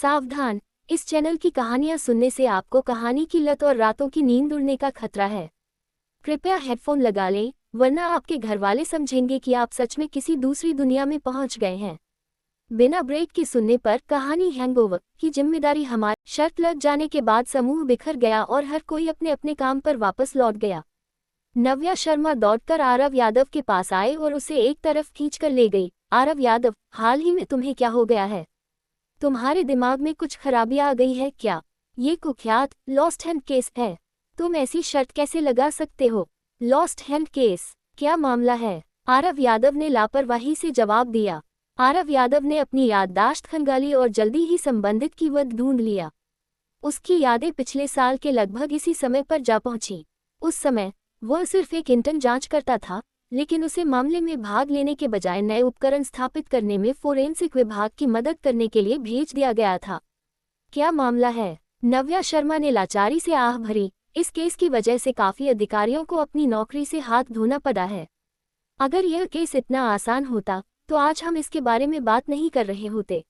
सावधान, इस चैनल की कहानियां सुनने से आपको कहानी की लत और रातों की नींद उड़ने का खतरा है। कृपया हेडफोन लगा लें, वरना आपके घरवाले समझेंगे कि आप सच में किसी दूसरी दुनिया में पहुंच गए हैं। बिना ब्रेक के सुनने पर कहानी हैंगओवर की जिम्मेदारी हमारी। शर्त लग जाने के बाद समूह बिखर गया और हर कोई अपने अपने काम पर वापस लौट गया। नव्या शर्मा दौड़कर आरव यादव के पास आए और उसे एक तरफ खींचकर ले गई। आरव यादव, हाल ही में तुम्हें क्या हो गया है? तुम्हारे दिमाग में कुछ खराबी आ गई है क्या? ये कुख्यात लॉस्ट हैंड केस है। तुम ऐसी शर्त कैसे लगा सकते हो? Lost hand case? क्या मामला है? आरव यादव ने लापरवाही से जवाब दिया। आरव यादव ने अपनी याददाश्त खंगाली और जल्दी ही संबंधित कीवर्ड ढूंढ लिया। उसकी यादें पिछले साल के लगभग इसी समय पर जा पहुंची। उस समय वह सिर्फ एक इंटर्न जांच करता था, लेकिन उसे मामले में भाग लेने के बजाय नए उपकरण स्थापित करने में फोरेंसिक विभाग की मदद करने के लिए भेज दिया गया था। क्या मामला है? नव्या शर्मा ने लाचारी से आह भरी। इस केस की वजह से काफी अधिकारियों को अपनी नौकरी से हाथ धोना पड़ा है। अगर यह केस इतना आसान होता तो आज हम इसके बारे में बात नहीं कर रहे होते।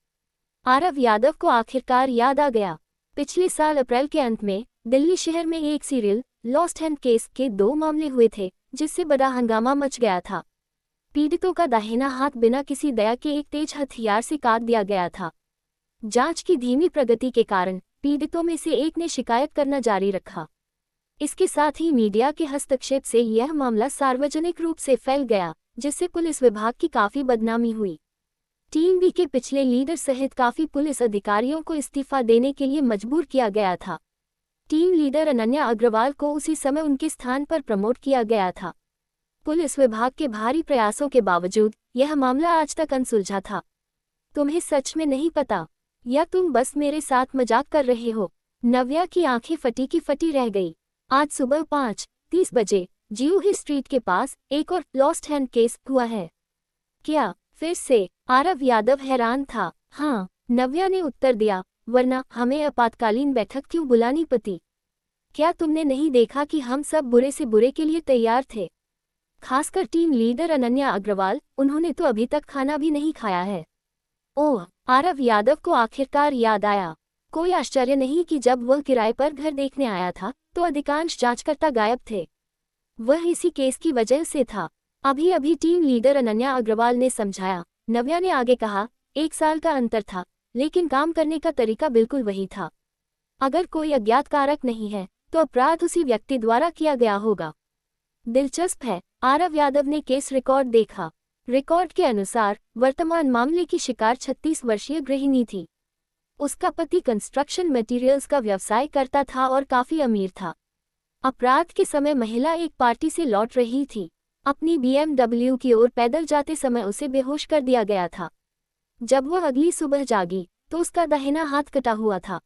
आरव यादव को आखिरकार याद आ गया। पिछले साल अप्रैल के अंत में दिल्ली शहर में एक सीरियल लॉस्ट हैंड केस के 2 मामले हुए थे, जिससे बड़ा हंगामा मच गया था। पीड़ितों का दाहिना हाथ बिना किसी दया के एक तेज हथियार से काट दिया गया था। जांच की धीमी प्रगति के कारण पीड़ितों में से एक ने शिकायत करना जारी रखा। इसके साथ ही मीडिया के हस्तक्षेप से यह मामला सार्वजनिक रूप से फैल गया, जिससे पुलिस विभाग की काफी बदनामी हुई। टीम बी के पिछले लीडर सहित काफी पुलिस अधिकारियों को इस्तीफा देने के लिए मजबूर किया गया था। टीम लीडर अनन्या अग्रवाल को उसी समय उनके स्थान पर प्रमोट किया गया था। पुलिस विभाग के भारी प्रयासों के बावजूद यह मामला आज तक अनसुलझा था। तुम्हें सच में नहीं पता, या तुम बस मेरे साथ मजाक कर रहे हो? नव्या की आंखें फटी की फटी रह गई। आज सुबह 5:30 बजे जूही स्ट्रीट के पास एक और लॉस्ट हैंड केस हुआ है। क्या फिर से? आरव यादव हैरान था। हाँ, नव्या ने उत्तर दिया, वरना हमें आपातकालीन बैठक क्यों बुलानी पड़ी? क्या तुमने नहीं देखा कि हम सब बुरे से बुरे के लिए तैयार थे? खासकर टीम लीडर अनन्या अग्रवाल, उन्होंने तो अभी तक खाना भी नहीं खाया है। ओह, आरव यादव को आखिरकार याद आया। कोई आश्चर्य नहीं कि जब वह किराए पर घर देखने आया था तो अधिकांश जांचकर्ता गायब थे। वह इसी केस की वजह से था। अभी अभी टीम लीडर अनन्या अग्रवाल ने समझाया। नव्या ने आगे कहा, 1 साल का अंतर था, लेकिन काम करने का तरीका बिल्कुल वही था। अगर कोई अज्ञात कारक नहीं है तो अपराध उसी व्यक्ति द्वारा किया गया होगा। दिलचस्प है। आरव यादव ने केस रिकॉर्ड देखा। रिकॉर्ड के अनुसार वर्तमान मामले की शिकार 36 वर्षीय गृहिणी थी। उसका पति कंस्ट्रक्शन मटेरियल्स का व्यवसाय करता था और काफी अमीर था। अपराध के समय महिला एक पार्टी से लौट रही थी। अपनी BMW की ओर पैदल जाते समय उसे बेहोश कर दिया गया था। जब वह अगली सुबह जागी तो उसका दाहिना हाथ कटा हुआ था।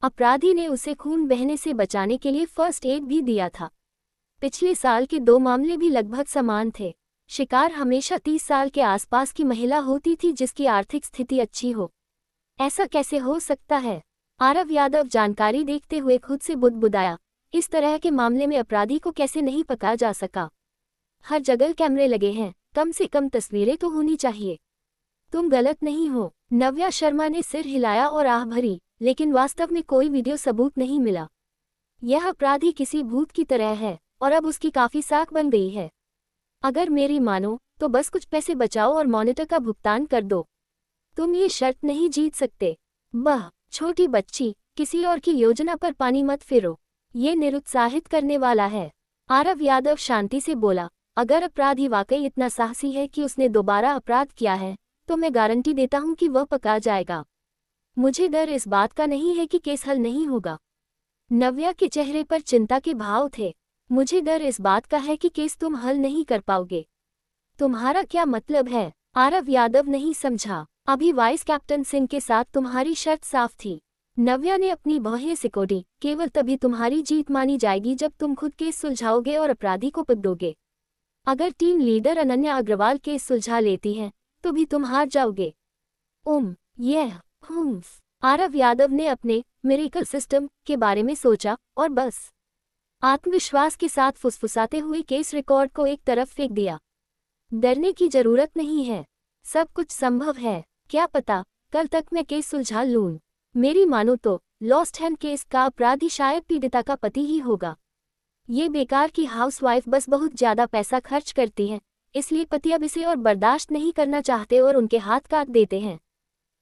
अपराधी ने उसे खून बहने से बचाने के लिए फर्स्ट एड भी दिया था। पिछले साल के 2 मामले भी लगभग समान थे। शिकार हमेशा 30 साल के आसपास की महिला होती थी जिसकी आर्थिक स्थिति अच्छी हो। ऐसा कैसे हो सकता है? आरव यादव जानकारी देखते हुए खुद से बुदबुदाया। इस तरह के मामले में अपराधी को कैसे नहीं पकड़ा जा सका? हर जगह कैमरे लगे हैं, कम से कम तस्वीरें तो होनी चाहिए। तुम गलत नहीं हो। नव्या शर्मा ने सिर हिलाया और आह भरी, लेकिन वास्तव में कोई वीडियो सबूत नहीं मिला। यह अपराधी किसी भूत की तरह है और अब उसकी काफी साख बन गई है। अगर मेरी मानो तो बस कुछ पैसे बचाओ और मॉनिटर का भुगतान कर दो। तुम ये शर्त नहीं जीत सकते। बह, छोटी बच्ची, किसी और की योजना पर पानी मत फेरो। ये निरुत्साहित करने वाला है। आरव यादव शांति से बोला, अगर अपराधी वाकई इतना साहसी है कि उसने दोबारा अपराध किया है तो मैं गारंटी देता हूं कि वह पकड़ा जाएगा। मुझे डर इस बात का नहीं है कि केस हल नहीं होगा। नव्या के चेहरे पर चिंता के भाव थे। मुझे डर इस बात का है कि केस तुम हल नहीं कर पाओगे। तुम्हारा क्या मतलब है? आरव यादव नहीं समझा। अभी वाइस कैप्टन सिंह के साथ तुम्हारी शर्त साफ थी। नव्या ने अपनी बाहें सिकोड़ी। केवल तभी तुम्हारी जीत मानी जाएगी जब तुम खुद केस सुलझाओगे और अपराधी को पकड़ोगे। अगर team leader Ananya Agarwal case सुलझा लेती है तो भी तुम हार जाओगे। आरव यादव ने अपने मिरेकल सिस्टम के बारे में सोचा और बस आत्मविश्वास के साथ फुसफुसाते हुए केस रिकॉर्ड को एक तरफ फेंक दिया। डरने की जरूरत नहीं है, सब कुछ संभव है। क्या पता कल तक मैं केस सुलझा लूं। मेरी मानो तो लॉस्ट हैंड केस का अपराधी शायद पीड़िता का पति ही होगा। ये बेकार की हाउसवाइफ बस बहुत ज्यादा पैसा खर्च करती है, इसलिए पति अब इसे और बर्दाश्त नहीं करना चाहते और उनके हाथ काट देते हैं।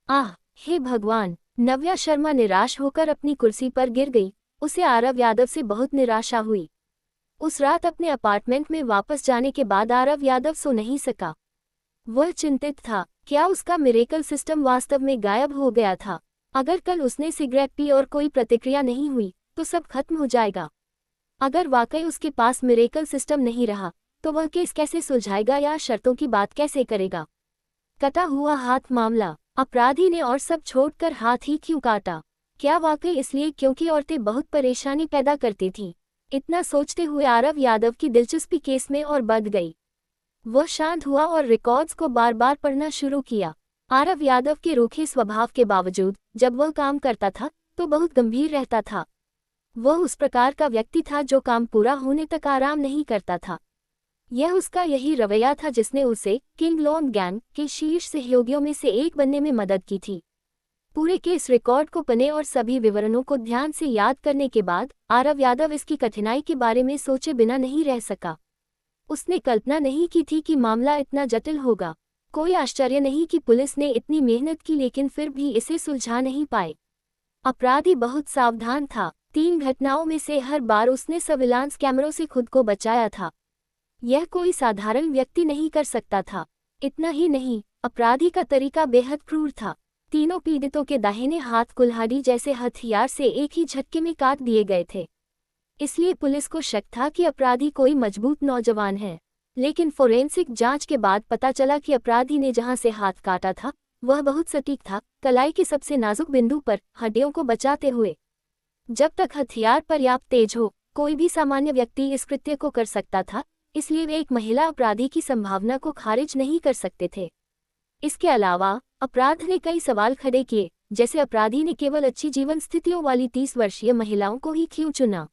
आह, हे भगवान! नव्या शर्मा निराश होकर अपनी कुर्सी पर गिर गई। उसे आरव यादव से बहुत निराशा हुई। उस रात अपने अपार्टमेंट में वापस जाने के बाद आरव यादव सो नहीं सका। वह चिंतित था, क्या उसका मिरेकल सिस्टम वास्तव में गायब हो गया था? अगर कल उसने सिगरेट पी और कोई प्रतिक्रिया नहीं हुई तो सब खत्म हो जाएगा। अगर वाकई उसके पास मिरेकल सिस्टम नहीं रहा तो वह केस कैसे सुलझाएगा या शर्तों की बात कैसे करेगा? कटा हुआ हाथ मामला। अपराधी ने और सब छोड़कर हाथ ही क्यों काटा? क्या वाकई इसलिए क्योंकि औरतें बहुत परेशानी पैदा करती थीं? इतना सोचते हुए आरव यादव की दिलचस्पी केस में और बढ़ गई। वह शांत हुआ और रिकॉर्ड्स को बार बार पढ़ना शुरू किया। आरव यादव के रूखे स्वभाव के बावजूद जब वह काम करता था तो बहुत गंभीर रहता था। वह उस प्रकार का व्यक्ति था जो काम पूरा होने तक आराम नहीं करता था। यह उसका यही रवैया था जिसने उसे किंग लॉन्ग गैंग के शीर्ष सहयोगियों में से एक बनने में मदद की थी। पूरे केस रिकॉर्ड को पढ़ने और सभी विवरणों को ध्यान से याद करने के बाद आरव यादव इसकी कठिनाई के बारे में सोचे बिना नहीं रह सका। उसने कल्पना नहीं की थी कि मामला इतना जटिल होगा। कोई आश्चर्य नहीं कि पुलिस ने इतनी मेहनत की लेकिन फिर भी इसे सुलझा नहीं पाए। अपराधी बहुत सावधान था। 3 घटनाओं में से हर बार उसने सर्विलांस कैमरों से खुद को बचाया था। यह कोई साधारण व्यक्ति नहीं कर सकता था। इतना ही नहीं, अपराधी का तरीका बेहद क्रूर था। तीनों पीड़ितों के दाहिने हाथ कुल्हाड़ी जैसे हथियार से एक ही झटके में काट दिए गए थे। इसलिए पुलिस को शक था कि अपराधी कोई मजबूत नौजवान है। लेकिन फोरेंसिक जांच के बाद पता चला कि अपराधी ने जहां से हाथ काटा था वह बहुत सटीक था, कलाई के सबसे नाजुक बिंदु पर, हड्डियों को बचाते हुए। जब तक हथियार पर्याप्त तेज हो, कोई भी सामान्य व्यक्ति इस कृत्य को कर सकता था, इसलिए वे एक महिला अपराधी की संभावना को खारिज नहीं कर सकते थे। इसके अलावा अपराध ने कई सवाल खड़े किए, जैसे अपराधी ने केवल अच्छी जीवन स्थितियों वाली 30 वर्षीय महिलाओं को ही क्यों चुना?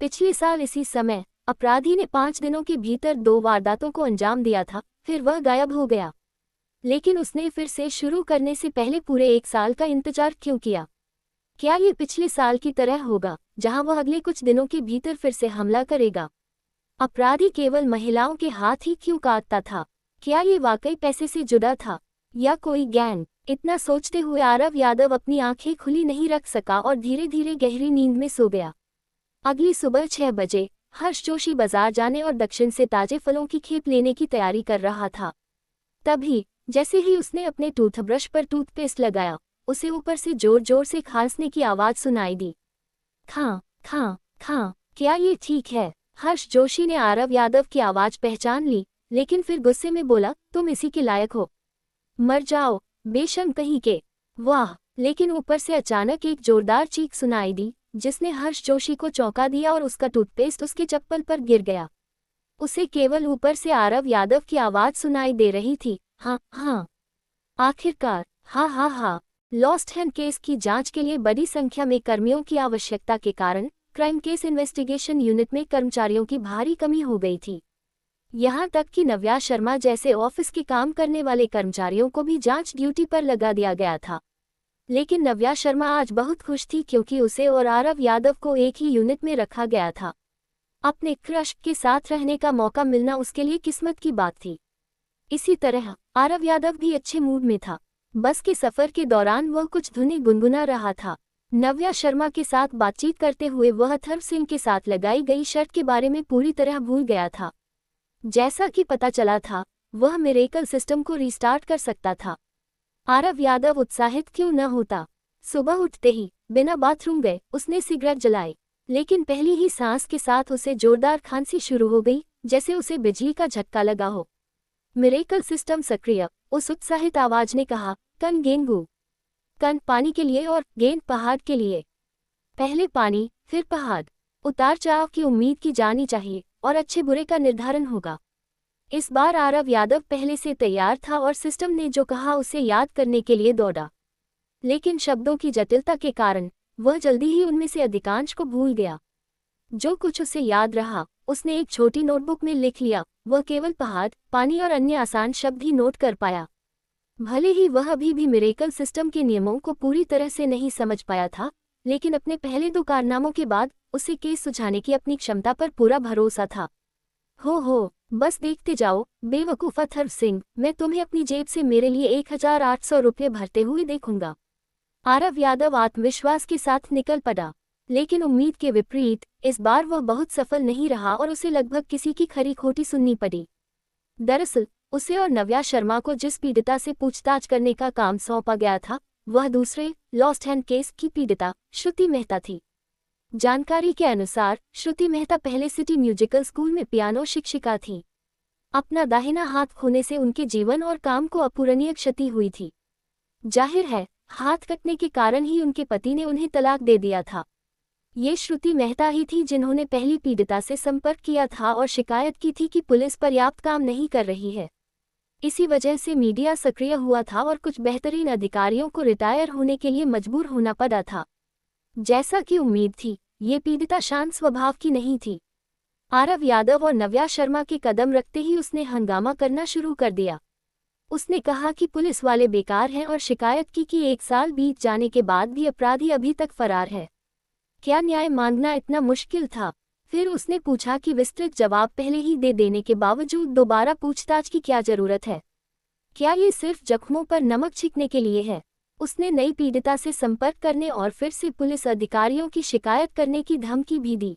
पिछले साल इसी समय अपराधी ने 5 दिनों के भीतर 2 वारदातों को अंजाम दिया था, फिर वह गायब हो गया। लेकिन उसने फिर से शुरू करने से पहले पूरे 1 साल का इंतजार क्यों किया? क्या ये पिछले साल की तरह होगा, जहां वह अगले कुछ दिनों के भीतर फिर से हमला करेगा? अपराधी केवल महिलाओं के हाथ ही क्यों काटता था? क्या ये वाकई पैसे से जुड़ा था या कोई गैंग? इतना सोचते हुए आरव यादव अपनी आंखें खुली नहीं रख सका और धीरे धीरे गहरी नींद में सो गया। अगली सुबह 6 बजे हर्ष जोशी बाजार जाने और दक्षिण से ताजे फलों की खेप लेने की तैयारी कर रहा था। तभी जैसे ही उसने अपने टूथब्रश पर टूथपेस्ट लगाया, उसे ऊपर से जोर जोर से खांसने की आवाज सुनाई दी। खां खां खां। क्या ये ठीक है? हर्ष जोशी ने आरव यादव की आवाज पहचान ली, लेकिन फिर गुस्से में बोला, तुम इसी के लायक हो, मर जाओ बेशर्म कहीं के। वाह! लेकिन ऊपर से अचानक एक जोरदार चीख सुनाई दी, जिसने हर्ष जोशी को चौंका दिया और उसका टूथपेस्ट उसके चप्पल पर गिर गया। उसे केवल ऊपर से आरव यादव की आवाज सुनाई दे रही थी, हाँ हाँ, आखिरकार, हाँ हाँ हाँ। लॉस्ट हैंड केस की जांच के लिए बड़ी संख्या में कर्मियों की आवश्यकता के कारण क्राइम केस इन्वेस्टिगेशन यूनिट में कर्मचारियों की भारी कमी हो गई थी। यहाँ तक कि नव्या शर्मा जैसे ऑफिस के काम करने वाले कर्मचारियों को भी जांच ड्यूटी पर लगा दिया गया था। लेकिन नव्या शर्मा आज बहुत खुश थी क्योंकि उसे और आरव यादव को एक ही यूनिट में रखा गया था। अपने क्रश के साथ रहने का मौका मिलना उसके लिए किस्मत की बात थी। इसी तरह आरव यादव भी अच्छे मूड में था। बस के सफर के दौरान वह कुछ धुनें गुनगुना रहा था। नव्या शर्मा के साथ बातचीत करते हुए वह अथर्व सिंह के साथ लगाई गई शर्त के बारे में पूरी तरह भूल गया था। जैसा कि पता चला था, वह मिरेकल सिस्टम को रीस्टार्ट कर सकता था। आरव यादव उत्साहित क्यों न होता? सुबह उठते ही बिना बाथरूम गए उसने सिगरेट जलाई, लेकिन पहली ही सांस के साथ उसे जोरदार खांसी शुरू हो गई, जैसे उसे बिजली का झटका लगा हो। मिरेकल सिस्टम सक्रिय, उस उत्साहित आवाज ने कहा। कन गेंगू। कन पानी के लिए और गेंद पहाड़ के लिए। पहले पानी फिर पहाड़। उतार चढ़ाव की उम्मीद की जानी चाहिए और अच्छे बुरे का निर्धारण होगा। इस बार आरव यादव पहले से तैयार था और सिस्टम ने जो कहा उसे याद करने के लिए दौड़ा। लेकिन शब्दों की जटिलता के कारण वह जल्दी ही उनमें से अधिकांश को भूल गया। जो कुछ उसे याद रहा उसने एक छोटी नोटबुक में लिख लिया। वह केवल पहाड़, पानी और अन्य आसान शब्द ही नोट कर पाया। भले ही वह अभी भी मिरेकल सिस्टम के नियमों को पूरी तरह से नहीं समझ पाया था, लेकिन अपने पहले 2 कारनामों के बाद उसे केस सुलझाने की अपनी क्षमता पर पूरा भरोसा था। हो, बस देखते जाओ बेवकूफ़ अथर्व सिंह, मैं तुम्हें अपनी जेब से मेरे लिए 1800 रुपये भरते हुए देखूंगा। आरव यादव आत्मविश्वास के साथ निकल पड़ा, लेकिन उम्मीद के विपरीत इस बार वह बहुत सफल नहीं रहा और उसे लगभग किसी की खरी खोटी सुननी पड़ी। दरअसल उसे और नव्या शर्मा को जिस पीड़िता से पूछताछ करने का काम सौंपा गया था, वह दूसरे लॉस्ट हैंड केस की पीड़िता श्रुति मेहता थी। जानकारी के अनुसार श्रुति मेहता पहले सिटी म्यूजिकल स्कूल में पियानो शिक्षिका थीं। अपना दाहिना हाथ खोने से उनके जीवन और काम को अपूरणीय क्षति हुई थी। जाहिर है, हाथ कटने के कारण ही उनके पति ने उन्हें तलाक दे दिया था। ये श्रुति मेहता ही थी जिन्होंने पहली पीड़िता से संपर्क किया था और शिकायत की थी कि पुलिस पर्याप्त काम नहीं कर रही है। इसी वजह से मीडिया सक्रिय हुआ था और कुछ बेहतरीन अधिकारियों को रिटायर होने के लिए मजबूर होना पड़ा था। जैसा कि उम्मीद थी, ये पीड़िता शांत स्वभाव की नहीं थी। आरव यादव और नव्या शर्मा के कदम रखते ही उसने हंगामा करना शुरू कर दिया। उसने कहा कि पुलिस वाले बेकार हैं और शिकायत की कि 1 साल बीत जाने के बाद भी अपराधी अभी तक फरार है। क्या न्याय मांगना इतना मुश्किल था? फिर उसने पूछा कि विस्तृत जवाब पहले ही दे देने के बावजूद दोबारा पूछताछ की क्या जरूरत है? क्या ये सिर्फ जख्मों पर नमक छिड़कने के लिए है? उसने नई पीड़िता से संपर्क करने और फिर से पुलिस अधिकारियों की शिकायत करने की धमकी भी दी।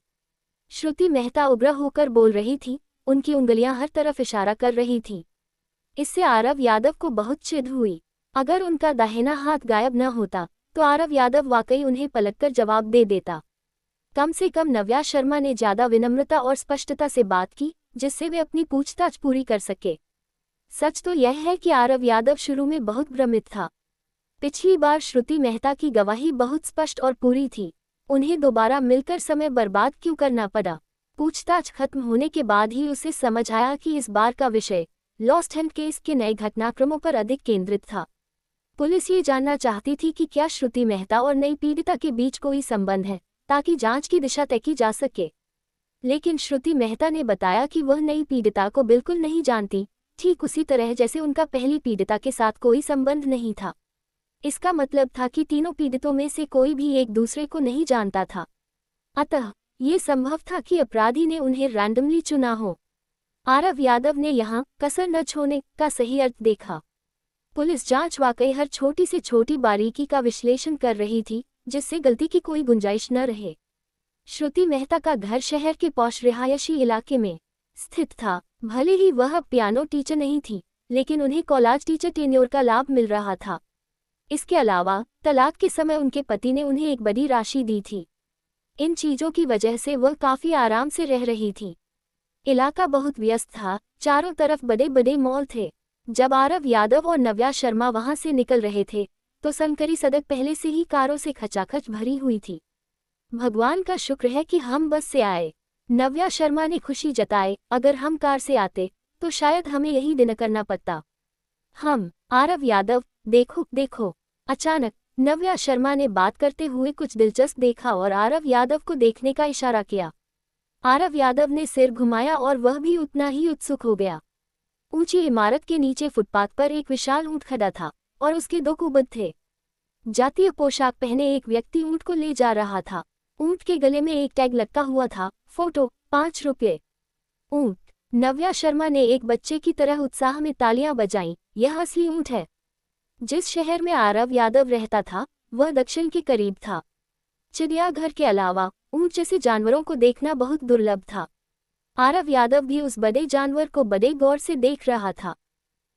श्रुति मेहता उग्र होकर बोल रही थी, उनकी उंगलियां हर तरफ इशारा कर रही थीं। इससे आरव यादव को बहुत चिढ़ हुई। अगर उनका दाहिना हाथ गायब न होता तो आरव यादव वाकई उन्हें पलटकर जवाब दे देता। कम से कम नव्या शर्मा ने ज्यादा विनम्रता और स्पष्टता से बात की, जिससे वे अपनी पूछताछ पूरी कर सके। सच तो यह है कि आरव यादव शुरू में बहुत भ्रमित था। पिछली बार श्रुति मेहता की गवाही बहुत स्पष्ट और पूरी थी। उन्हें दोबारा मिलकर समय बर्बाद क्यों करना पड़ा? पूछताछ खत्म होने के बाद ही उसे समझ आया कि इस बार का विषय लॉस्ट हैंड केस के नए घटनाक्रमों पर अधिक केंद्रित था। पुलिस ये जानना चाहती थी कि क्या श्रुति मेहता और नई पीड़िता के बीच कोई संबंध है, ताकि जांच की दिशा तय की जा सके। लेकिन श्रुति मेहता ने बताया कि वह नई पीड़िता को बिल्कुल नहीं जानती, ठीक उसी तरह जैसे उनका पहली पीड़िता के साथ कोई संबंध नहीं था। इसका मतलब था कि तीनों पीड़ितों में से कोई भी एक दूसरे को नहीं जानता था। अतः ये संभव था कि अपराधी ने उन्हें रैंडमली चुना हो। आरव यादव ने यहाँ कसर न छोड़ने का सही अर्थ देखा। पुलिस जांच वाकई हर छोटी से छोटी बारीकी का विश्लेषण कर रही थी, जिससे गलती की कोई गुंजाइश न रहे। श्रुति मेहता का घर शहर के पॉश रिहायशी इलाके में स्थित था। भले ही वह पियानो टीचर नहीं थी, लेकिन उन्हें कॉलेज टीचर टेन्योर का लाभ मिल रहा था। इसके अलावा तलाक के समय उनके पति ने उन्हें एक बड़ी राशि दी थी। इन चीजों की वजह से वह काफी आराम से रह रही थी। इलाका बहुत व्यस्त था, चारों तरफ बड़े बड़े मॉल थे। जब आरव यादव और नव्या शर्मा वहां से निकल रहे थे, तो संकरी सड़क पहले से ही कारों से खचाखच भरी हुई थी। भगवान का शुक्र है कि हम बस से आए, नव्या शर्मा ने खुशी जताई। अगर हम कार से आते तो शायद हमें यही दिन करना पड़ता। आरव यादव, देखो। अचानक नव्या शर्मा ने बात करते हुए कुछ दिलचस्प देखा और आरव यादव को देखने का इशारा किया। आरव यादव ने सिर घुमाया और वह भी उतना ही उत्सुक हो गया। ऊंची इमारत के नीचे फुटपाथ पर एक विशाल ऊंट खड़ा था और उसके 2 कुबद थे। जातीय पोशाक पहने एक व्यक्ति ऊंट को ले जा रहा था। ऊंट के गले में एक टैग लटका हुआ था, फोटो 5 रुपये। ऊंट। नव्या शर्मा ने एक बच्चे की तरह उत्साह में तालियां बजाईं। यह असली ऊंट है। जिस शहर में आरव यादव रहता था, वह दक्षिण के करीब था। चिड़ियाघर के अलावा ऊंट जैसे जानवरों को देखना बहुत दुर्लभ था। आरव यादव भी उस बड़े जानवर को बड़े गौर से देख रहा था।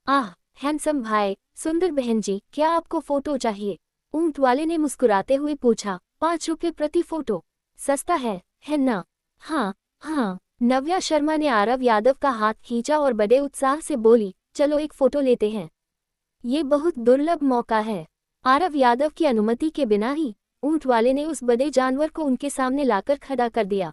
आह, हैंडसम भाई, सुंदर बहन जी, क्या आपको फोटो चाहिए? ऊंट वाले ने मुस्कुराते हुए पूछा। 5 रुपये प्रति फोटो, सस्ता है ना? हाँ। नव्या शर्मा ने आरव यादव का हाथ खींचा और बड़े उत्साह से बोली, चलो एक फोटो लेते हैं। ये बहुत दुर्लभ मौका है। आरव यादव की अनुमति के बिना ही ऊंट वाले ने उस बड़े जानवर को उनके सामने लाकर खड़ा कर दिया।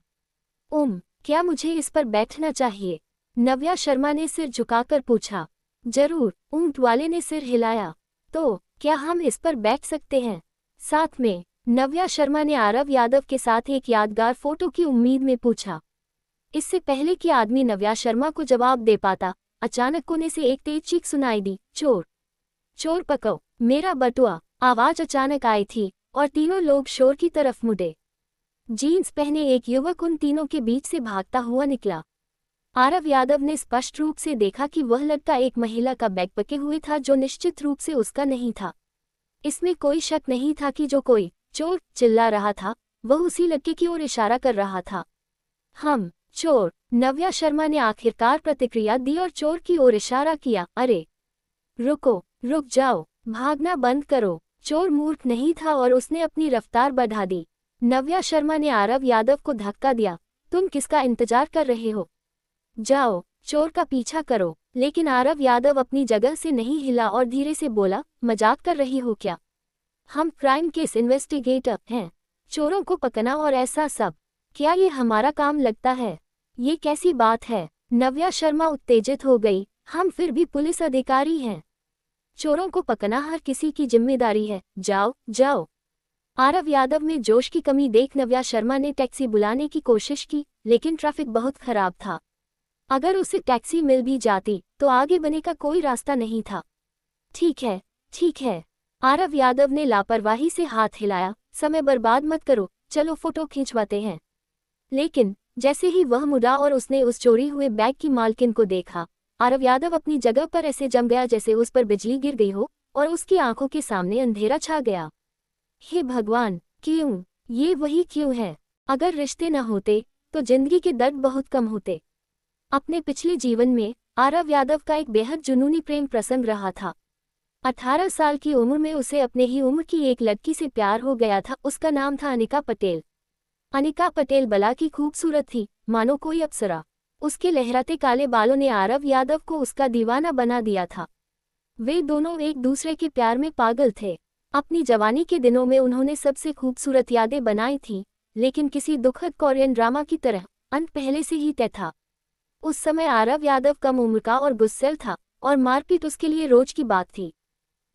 क्या मुझे इस पर बैठना चाहिए? नव्या शर्मा ने सिर झुकाकर पूछा। जरूर, ऊंट वाले ने सिर हिलाया। तो क्या हम इस पर बैठ सकते हैं? साथ में नव्या शर्मा ने आरव यादव के साथ एक यादगार फोटो की उम्मीद में पूछा। इससे पहले कि आदमी नव्या शर्मा को जवाब दे पाता, अचानक कोने से एक तेज चीख सुनाई दी, चोर। चोर पकड़ो, मेरा बटुआ। आवाज अचानक आई थी और तीनों लोग शोर की तरफ मुड़े। जीन्स पहने एक युवक उन तीनों के बीच से भागता हुआ निकला। आरव यादव ने स्पष्ट रूप से देखा कि वह लड़का एक महिला का बैग पके हुए था जो निश्चित रूप से उसका नहीं था। इसमें कोई शक नहीं था कि जो कोई चोर चिल्ला रहा था वह उसी लड़के की ओर इशारा कर रहा था। हम चोर, नव्या शर्मा ने आखिरकार प्रतिक्रिया दी और चोर की ओर इशारा किया। अरे रुको, रुक जाओ, भागना बंद करो। चोर मूर्ख नहीं था और उसने अपनी रफ्तार बढ़ा दी। नव्या शर्मा ने आरव यादव को धक्का दिया। तुम किसका इंतजार कर रहे हो? जाओ, चोर का पीछा करो। लेकिन आरव यादव अपनी जगह से नहीं हिला और धीरे से बोला, मजाक कर रही हो क्या? हम क्राइम केस इन्वेस्टिगेटर हैं, चोरों को पकड़ना और ऐसा सब, क्या ये हमारा काम लगता है? ये कैसी बात है? नव्या शर्मा उत्तेजित हो गई। हम फिर भी पुलिस अधिकारी हैं, चोरों को पकड़ना हर किसी की जिम्मेदारी है। जाओ जाओ। आरव यादव में जोश की कमी देख नव्या शर्मा ने टैक्सी बुलाने की कोशिश की, लेकिन ट्रैफिक बहुत खराब था। अगर उसे टैक्सी मिल भी जाती तो आगे बढ़ने का कोई रास्ता नहीं था। ठीक है, ठीक है। आरव यादव ने लापरवाही से हाथ हिलाया। समय बर्बाद मत करो, चलो फोटो खिंचवाते हैं। लेकिन जैसे ही वह मुड़ा और उसने उस चोरी हुए बैग की मालकिन को देखा, आरव यादव अपनी जगह पर ऐसे जम गया जैसे उस पर बिजली गिर गई हो और उसकी आंखों के सामने अंधेरा छा गया। हे भगवान, क्यों? ये वही क्यों है? अगर रिश्ते न होते तो जिंदगी के दर्द बहुत कम होते। अपने पिछले जीवन में आरव यादव का एक बेहद जुनूनी प्रेम प्रसंग रहा था। 18 साल की उम्र में उसे अपने ही उम्र की एक लड़की से प्यार हो गया था। उसका नाम था अनिका पटेल। अनिका पटेल बला की खूबसूरत थी, मानो कोई अप्सरा। उसके लहराते काले बालों ने आरव यादव को उसका दीवाना बना दिया था। वे दोनों एक दूसरे के प्यार में पागल थे। अपनी जवानी के दिनों में उन्होंने सबसे खूबसूरत यादें बनाई थीं, लेकिन किसी दुखद कोरियन ड्रामा की तरह अंत पहले से ही तय था। उस समय आरव यादव कम उम्र का और गुस्सैल था और मारपीट उसके लिए रोज की बात थी।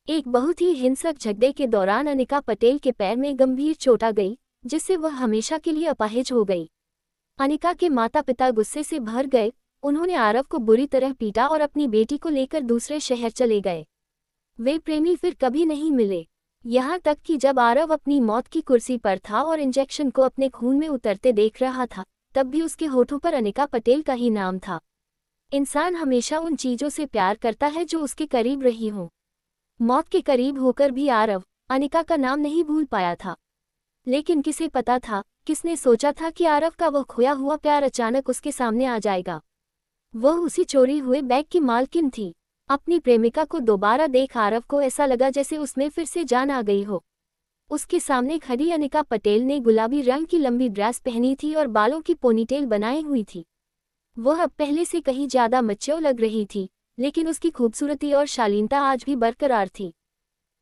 एक बहुत ही हिंसक झगड़े के दौरान अनिका पटेल के पैर में गंभीर चोट आ गई, जिससे वह हमेशा के लिए अपाहिज हो गई। अनिका के माता पिता गुस्से से भर गए। उन्होंने आरव को बुरी तरह पीटा और अपनी बेटी को लेकर दूसरे शहर चले गए। वे प्रेमी फिर कभी नहीं मिले, यहाँ तक कि जब आरव अपनी मौत की कुर्सी पर था और इंजेक्शन को अपने खून में उतरते देख रहा था, तब भी उसके होठों पर अनिका पटेल का ही नाम था। इंसान हमेशा उन चीजों से प्यार करता है जो उसके करीब रही हों। मौत के करीब होकर भी आरव अनिका का नाम नहीं भूल पाया था। लेकिन किसे पता था, किसने सोचा था कि आरव का वह खोया हुआ प्यार अचानक उसके सामने आ जाएगा? वह उसी चोरी हुए बैग की मालकिन थी। अपनी प्रेमिका को दोबारा देख आरव को ऐसा लगा जैसे उसमें फिर से जान आ गई हो। उसके सामने खड़ी अनिका पटेल ने गुलाबी रंग की लंबी ड्रेस पहनी थी और बालों की पोनीटेल बनाई हुई थी। वह अब पहले से कहीं ज्यादा मैच्योर लग रही थी, लेकिन उसकी खूबसूरती और शालीनता आज भी बरकरार थी।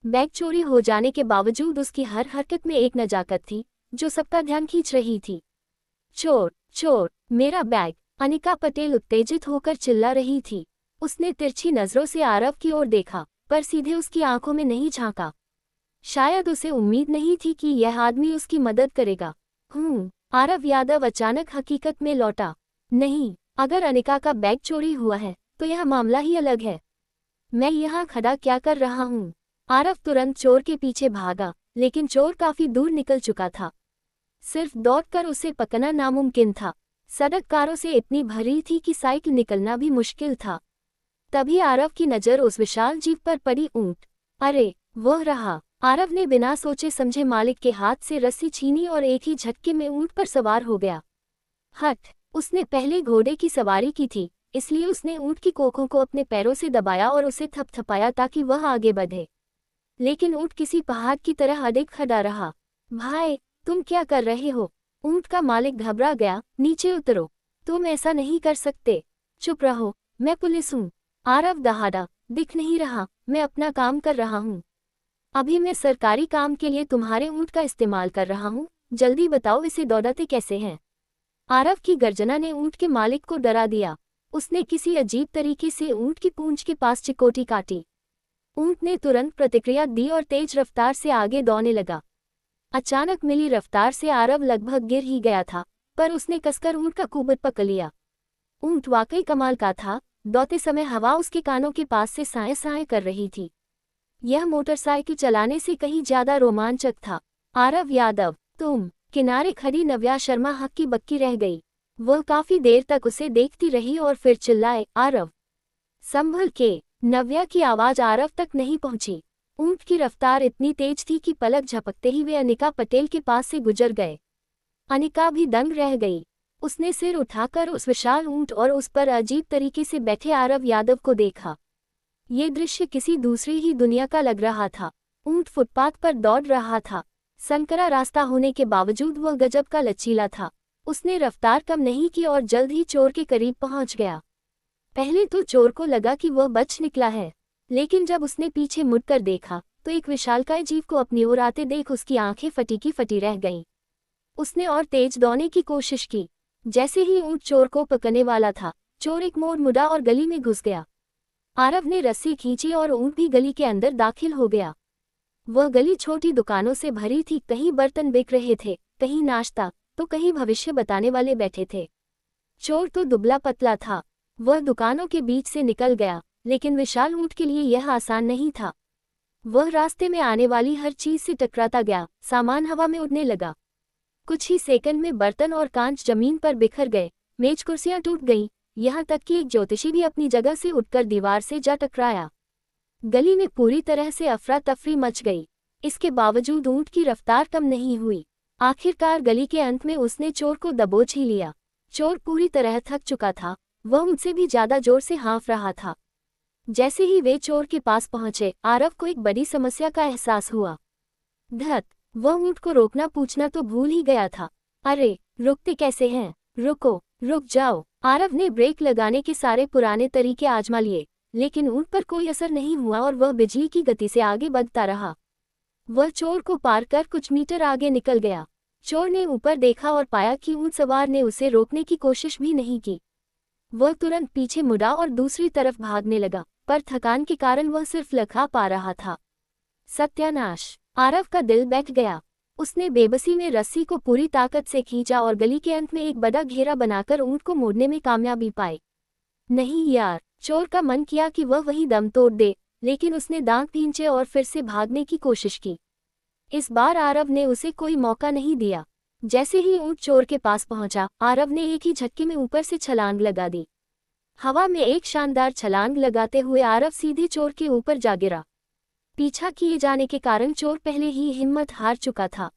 बैग चोरी हो जाने के बावजूद उसकी हर हरकत में एक नजाकत थी जो सबका ध्यान खींच रही थी। चोर, चोर, मेरा बैग! अनिका पटेल उत्तेजित होकर चिल्ला रही थी। उसने तिरछी नजरों से आरव की ओर देखा, पर सीधे उसकी आंखों में नहीं झांका। शायद उसे उम्मीद नहीं थी कि यह आदमी उसकी मदद करेगा। आरव यादव अचानक हकीकत में लौटा। नहीं, अगर अनिका का बैग चोरी हुआ है तो यह मामला ही अलग है। मैं यहाँ खड़ा क्या कर रहा हूँ? आरव तुरंत चोर के पीछे भागा, लेकिन चोर काफी दूर निकल चुका था। सिर्फ दौड़कर उसे पकड़ना नामुमकिन था। सड़क कारों से इतनी भरी थी कि साइकिल निकलना भी मुश्किल था। तभी आरव की नज़र उस विशाल जीप पर पड़ी। ऊंट! अरे, वह रहा! आरव ने बिना सोचे समझे मालिक के हाथ से रस्सी छीनी और एक ही झटके में ऊंट पर सवार हो गया। हट! उसने पहले घोड़े की सवारी की थी, इसलिए उसने ऊंट की कोखों को अपने पैरों से दबाया और उसे थपथपाया ताकि वह आगे बढ़े। लेकिन ऊंट किसी पहाड़ की तरह अडिग खड़ा रहा। भाई, तुम क्या कर रहे हो? ऊंट का मालिक घबरा गया। नीचे उतरो, तुम ऐसा नहीं कर सकते। चुप रहो, मैं पुलिस हूँ। आरव दहाड़ा, दिख नहीं रहा? मैं अपना काम कर रहा हूँ। अभी मैं सरकारी काम के लिए तुम्हारे ऊंट का इस्तेमाल कर रहा हूँ। जल्दी बताओ, इसे दौड़ाते कैसे हैं? आरव की गर्जना ने ऊंट के मालिक को डरा दिया। उसने किसी अजीब तरीके से ऊंट की पूंछ के पास चिकोटी काटी। ऊंट ने तुरंत प्रतिक्रिया दी और तेज रफ्तार से आगे दौड़ने लगा। अचानक मिली रफ्तार से आरव लगभग गिर ही गया था, पर उसने कसकर ऊंट का कुबट पकड़ लिया। ऊंट वाकई कमाल का था। दौड़ते समय हवा उसके कानों के पास से साए साए कर रही थी। यह मोटरसाइकिल चलाने से कहीं ज्यादा रोमांचक था। आरव यादव, तुम। किनारे खड़ी नव्या शर्मा हक्की बक्की रह गई। वह काफी देर तक उसे देखती रही और फिर चिल्लाए, आरव, संभल के। नव्या की आवाज आरव तक नहीं पहुंची। ऊंट की रफ्तार इतनी तेज थी कि पलक झपकते ही वे अनिका पटेल के पास से गुजर गए। अनिका भी दंग रह गई। उसने सिर उठाकर उस विशाल ऊंट और उस पर अजीब तरीके से बैठे आरव यादव को देखा। ये दृश्य किसी दूसरी ही दुनिया का लग रहा था। ऊंट फुटपाथ पर दौड़ रहा था। संकरा रास्ता होने के बावजूद वह गजब का लचीला था। उसने रफ्तार कम नहीं की और जल्द ही चोर के करीब पहुंच गया। पहले तो चोर को लगा कि वह बच निकला है, लेकिन जब उसने पीछे मुड़कर देखा तो एक विशालकाय जीव को अपनी ओर आते देख उसकी आंखें फटी की फटी रह गईं। उसने और तेज दौड़ने की कोशिश की। जैसे ही ऊंट चोर को पकड़ने वाला था, चोर एक मोड़ मुड़ा और गली में घुस गया। आरव ने रस्सी खींची और ऊंट भी गली के अंदर दाखिल हो गया। वह गली छोटी दुकानों से भरी थी। कहीं बर्तन बिक रहे थे, कहीं नाश्ता, तो कहीं भविष्य बताने वाले बैठे थे। चोर तो दुबला पतला था। वह दुकानों के बीच से निकल गया, लेकिन विशाल ऊंट के लिए यह आसान नहीं था। वह रास्ते में आने वाली हर चीज से टकराता गया। सामान हवा में उड़ने लगा। कुछ ही सेकंड में बर्तन और कांच जमीन पर बिखर गए। मेज कुर्सियां टूट गईं, यहाँ तक कि एक ज्योतिषी भी अपनी जगह से उठकर दीवार से जा टकराया। गली में पूरी तरह से अफरा तफरी मच गई। इसके बावजूद ऊंट की रफ्तार कम नहीं हुई। आखिरकार गली के अंत में उसने चोर को दबोच ही लिया। चोर पूरी तरह थक चुका था। वह उनसे भी ज्यादा जोर से हाँफ रहा था। जैसे ही वे चोर के पास पहुंचे, आरव को एक बड़ी समस्या का एहसास हुआ। धत, वह ऊंट को रोकना पूछना तो भूल ही गया था। अरे, रुकते कैसे हैं? रुको, रुक जाओ। आरव ने ब्रेक लगाने के सारे पुराने तरीके आजमा लिए, लेकिन ऊंट पर कोई असर नहीं हुआ और वह बिजली की गति से आगे बढ़ता रहा। वह चोर को पार कर कुछ मीटर आगे निकल गया। चोर ने ऊपर देखा और पाया कि ऊंट सवार ने उसे रोकने की कोशिश भी नहीं की। वह तुरंत पीछे मुड़ा और दूसरी तरफ भागने लगा, पर थकान के कारण वह सिर्फ लखा पा रहा था। सत्यानाश! आरव का दिल बैठ गया। उसने बेबसी में रस्सी को पूरी ताकत से खींचा और गली के अंत में एक बड़ा घेरा बनाकर ऊंट को मोड़ने में कामयाबी पाई। नहीं यार! चोर का मन किया कि वह वहीं दम तोड़ दे, लेकिन उसने दांत भींचे और फिर से भागने की कोशिश की। इस बार आरव ने उसे कोई मौका नहीं दिया। जैसे ही ऊंट चोर के पास पहुंचा, आरव ने एक ही झटके में ऊपर से छलांग लगा दी। हवा में एक शानदार छलांग लगाते हुए आरव सीधे चोर के ऊपर जा गिरा। पीछा किए जाने के कारण चोर पहले ही हिम्मत हार चुका था।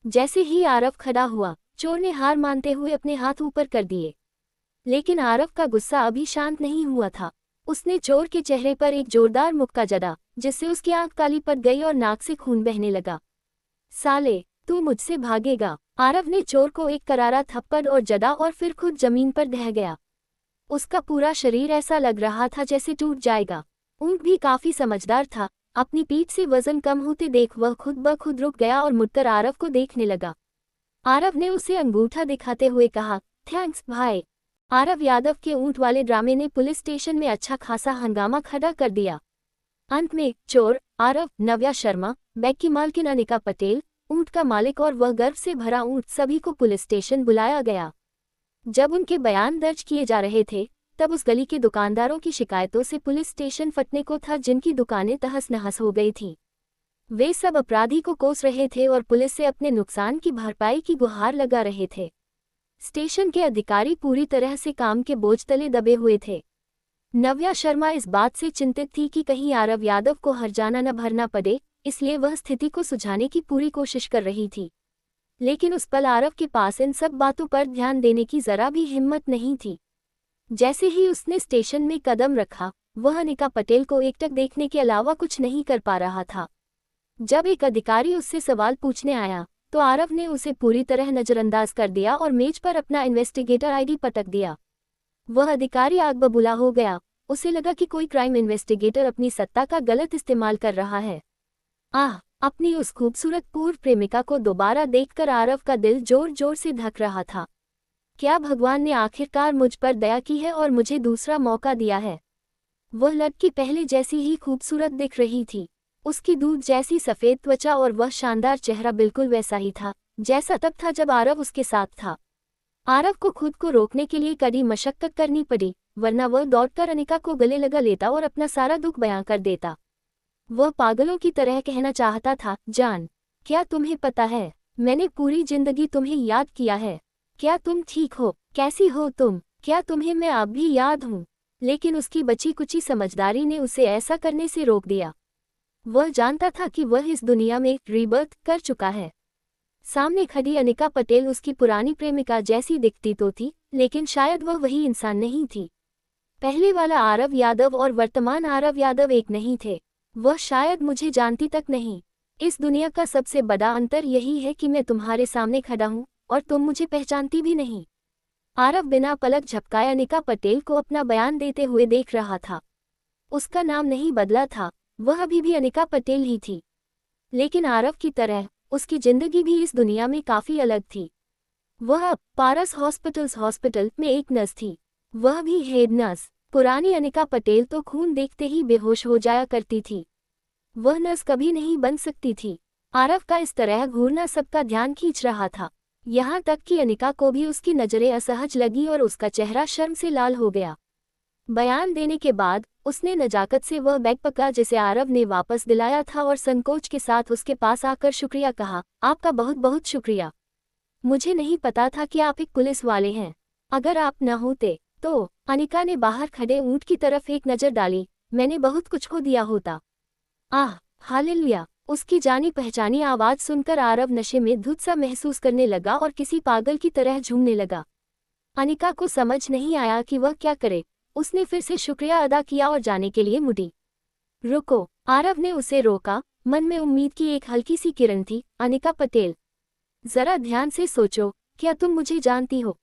जैसे ही आरव खड़ा हुआ, चोर ने हार मानते हुए अपने हाथ ऊपर कर दिए। लेकिन आरव का गुस्सा अभी शांत नहीं हुआ था। उसने चोर के चेहरे पर एक जोरदार मुक्का जड़ा, जिससे उसकी आंख काली पड़ गई और नाक से खून बहने लगा। साले, तू मुझसे भागेगा? आरव ने चोर को एक करारा थप्पड़ और जड़ा और फिर खुद जमीन पर ढह गया। उसका पूरा शरीर ऐसा लग रहा था जैसे टूट जाएगा। ऊंट भी काफी समझदार था। अपनी पीठ से वजन कम होते देख वह खुद ब खुद रुक गया और मुड़कर आरव को देखने लगा। आरव ने उसे अंगूठा दिखाते हुए कहा, थैंक्स भाई। आरव यादव के ऊंट वाले ड्रामे ने पुलिस स्टेशन में अच्छा खासा हंगामा खड़ा कर दिया। अंत में चोर, आरव, नव्या शर्मा, बैग की मालकिन अनिका पटेल, ऊंट का मालिक और वह गर्व से भरा ऊंट, सभी को पुलिस स्टेशन बुलाया गया। जब उनके बयान दर्ज किए जा रहे थे, तब उस गली के दुकानदारों की शिकायतों से पुलिस स्टेशन फटने को था, जिनकी दुकानें तहस नहस हो गई थीं। वे सब अपराधी को कोस रहे थे और पुलिस से अपने नुकसान की भरपाई की गुहार लगा रहे थे। स्टेशन के अधिकारी पूरी तरह से काम के बोझ तले दबे हुए थे। नव्या शर्मा इस बात से चिंतित थी कि कहीं आरव यादव को हर्जाना न भरना पड़े, इसलिए वह स्थिति को सुझाने की पूरी कोशिश कर रही थी। लेकिन उस पल आरव के पास इन सब बातों पर ध्यान देने की जरा भी हिम्मत नहीं थी। जैसे ही उसने स्टेशन में कदम रखा, वह अनिका पटेल को एकटक देखने के अलावा कुछ नहीं कर पा रहा था। जब एक अधिकारी उससे सवाल पूछने आया, तो आरव ने उसे पूरी तरह नजरअंदाज कर दिया और मेज पर अपना इन्वेस्टिगेटर आईडी पटक दिया। वह अधिकारी आग बबूला हो गया। उसे लगा कि कोई क्राइम इन्वेस्टिगेटर अपनी सत्ता का गलत इस्तेमाल कर रहा है। अपनी उस खूबसूरत पूर्व प्रेमिका को दोबारा देखकर आरव का दिल जोर जोर से धक रहा था। क्या भगवान ने आखिरकार मुझ पर दया की है और मुझे दूसरा मौका दिया है? वह लड़की पहले जैसी ही खूबसूरत दिख रही थी। उसकी दूध जैसी सफेद त्वचा और वह शानदार चेहरा बिल्कुल वैसा ही था जैसा तब था जब आरव उसके साथ था। आरव को खुद को रोकने के लिए कड़ी मशक्कत करनी पड़ी, वरना वह दौड़कर अनिका को गले लगा लेता और अपना सारा दुख बयां कर देता। वह पागलों की तरह कहना चाहता था, जान, क्या तुम्हें पता है, मैंने पूरी जिंदगी तुम्हें याद किया है। क्या तुम ठीक हो, कैसी हो तुम, क्या तुम्हें मैं अब भी याद हूँ। लेकिन उसकी बची कुची समझदारी ने उसे ऐसा करने से रोक दिया। वह जानता था कि वह इस दुनिया में रीबर्थ कर चुका है। सामने खड़ी अनिका पटेल उसकी पुरानी प्रेमिका जैसी दिखती तो थी, लेकिन शायद वह वही इंसान नहीं थी। पहले वाला आरव यादव और वर्तमान आरव यादव एक नहीं थे। वह शायद मुझे जानती तक नहीं। इस दुनिया का सबसे बड़ा अंतर यही है कि मैं तुम्हारे सामने खड़ा हूँ और तुम मुझे पहचानती भी नहीं। आरव बिना पलक झपकाए अनिका पटेल को अपना बयान देते हुए देख रहा था। उसका नाम नहीं बदला था, वह अभी भी अनिका पटेल ही थी। लेकिन आरव की तरह उसकी जिंदगी भी इस दुनिया में काफी अलग थी। वह अब पारस हॉस्पिटल में एक नर्स थी, वह भी हेड नर्स। पुरानी अनिका पटेल तो खून देखते ही बेहोश हो जाया करती थी। वह नर्स कभी नहीं बन सकती थी। आरव का इस तरह घूरना सबका ध्यान खींच रहा था, यहाँ तक कि अनिका को भी उसकी नजरें असहज लगी और उसका चेहरा शर्म से लाल हो गया। बयान देने के बाद उसने नजाकत से वह बैग पकड़ा जिसे आरव ने वापस दिलाया था और संकोच के साथ उसके पास आकर शुक्रिया कहा, आपका बहुत बहुत शुक्रिया। मुझे नहीं पता था कि आप एक पुलिस वाले हैं। अगर आप न होते तो। अनिका ने बाहर खड़े ऊंट की तरफ एक नजर डाली, मैंने बहुत कुछ खो दिया होता। आह, हालेलुया। उसकी जानी पहचानी आवाज सुनकर आरव नशे में धुत सा महसूस करने लगा और किसी पागल की तरह झूमने लगा। अनिका को समझ नहीं आया कि वह क्या करे। उसने फिर से शुक्रिया अदा किया और जाने के लिए मुड़ी। रुको, आरव ने उसे रोका। मन में उम्मीद की एक हल्की सी किरण थी। अनिका पटेल, जरा ध्यान से सोचो, क्या तुम मुझे जानती हो?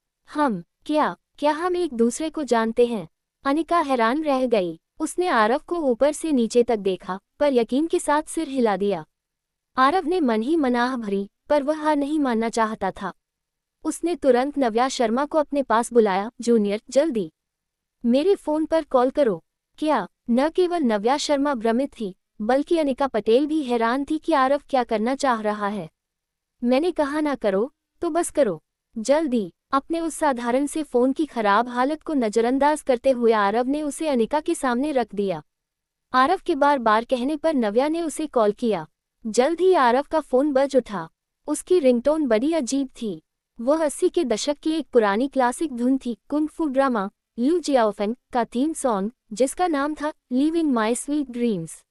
क्या हम एक दूसरे को जानते हैं? अनिका हैरान रह गई। उसने आरव को ऊपर से नीचे तक देखा, पर यकीन के साथ सिर हिला दिया। आरव ने मन ही मनाह भरी, पर वह हार नहीं मानना चाहता था। उसने तुरंत नव्या शर्मा को अपने पास बुलाया, जूनियर, जल्दी मेरे फोन पर कॉल करो। क्या? न केवल नव्या शर्मा भ्रमित थी, बल्कि अनिका पटेल भी हैरान थी कि आरव क्या करना चाह रहा है। मैंने कहा ना करो, तो बस करो, जल्दी। अपने उस साधारण से फोन की खराब हालत को नजरअंदाज करते हुए आरव ने उसे अनिका के सामने रख दिया। आरव के बार बार कहने पर नव्या ने उसे कॉल किया। जल्द ही आरव का फोन बज उठा। उसकी रिंगटोन बड़ी अजीब थी। वह 80 के दशक की एक पुरानी क्लासिक धुन थी, कुंग फू ड्रामा लू जियाओफेंग का थीम सॉन्ग, जिसका नाम था लिविंग माई स्वीट ड्रीम्स।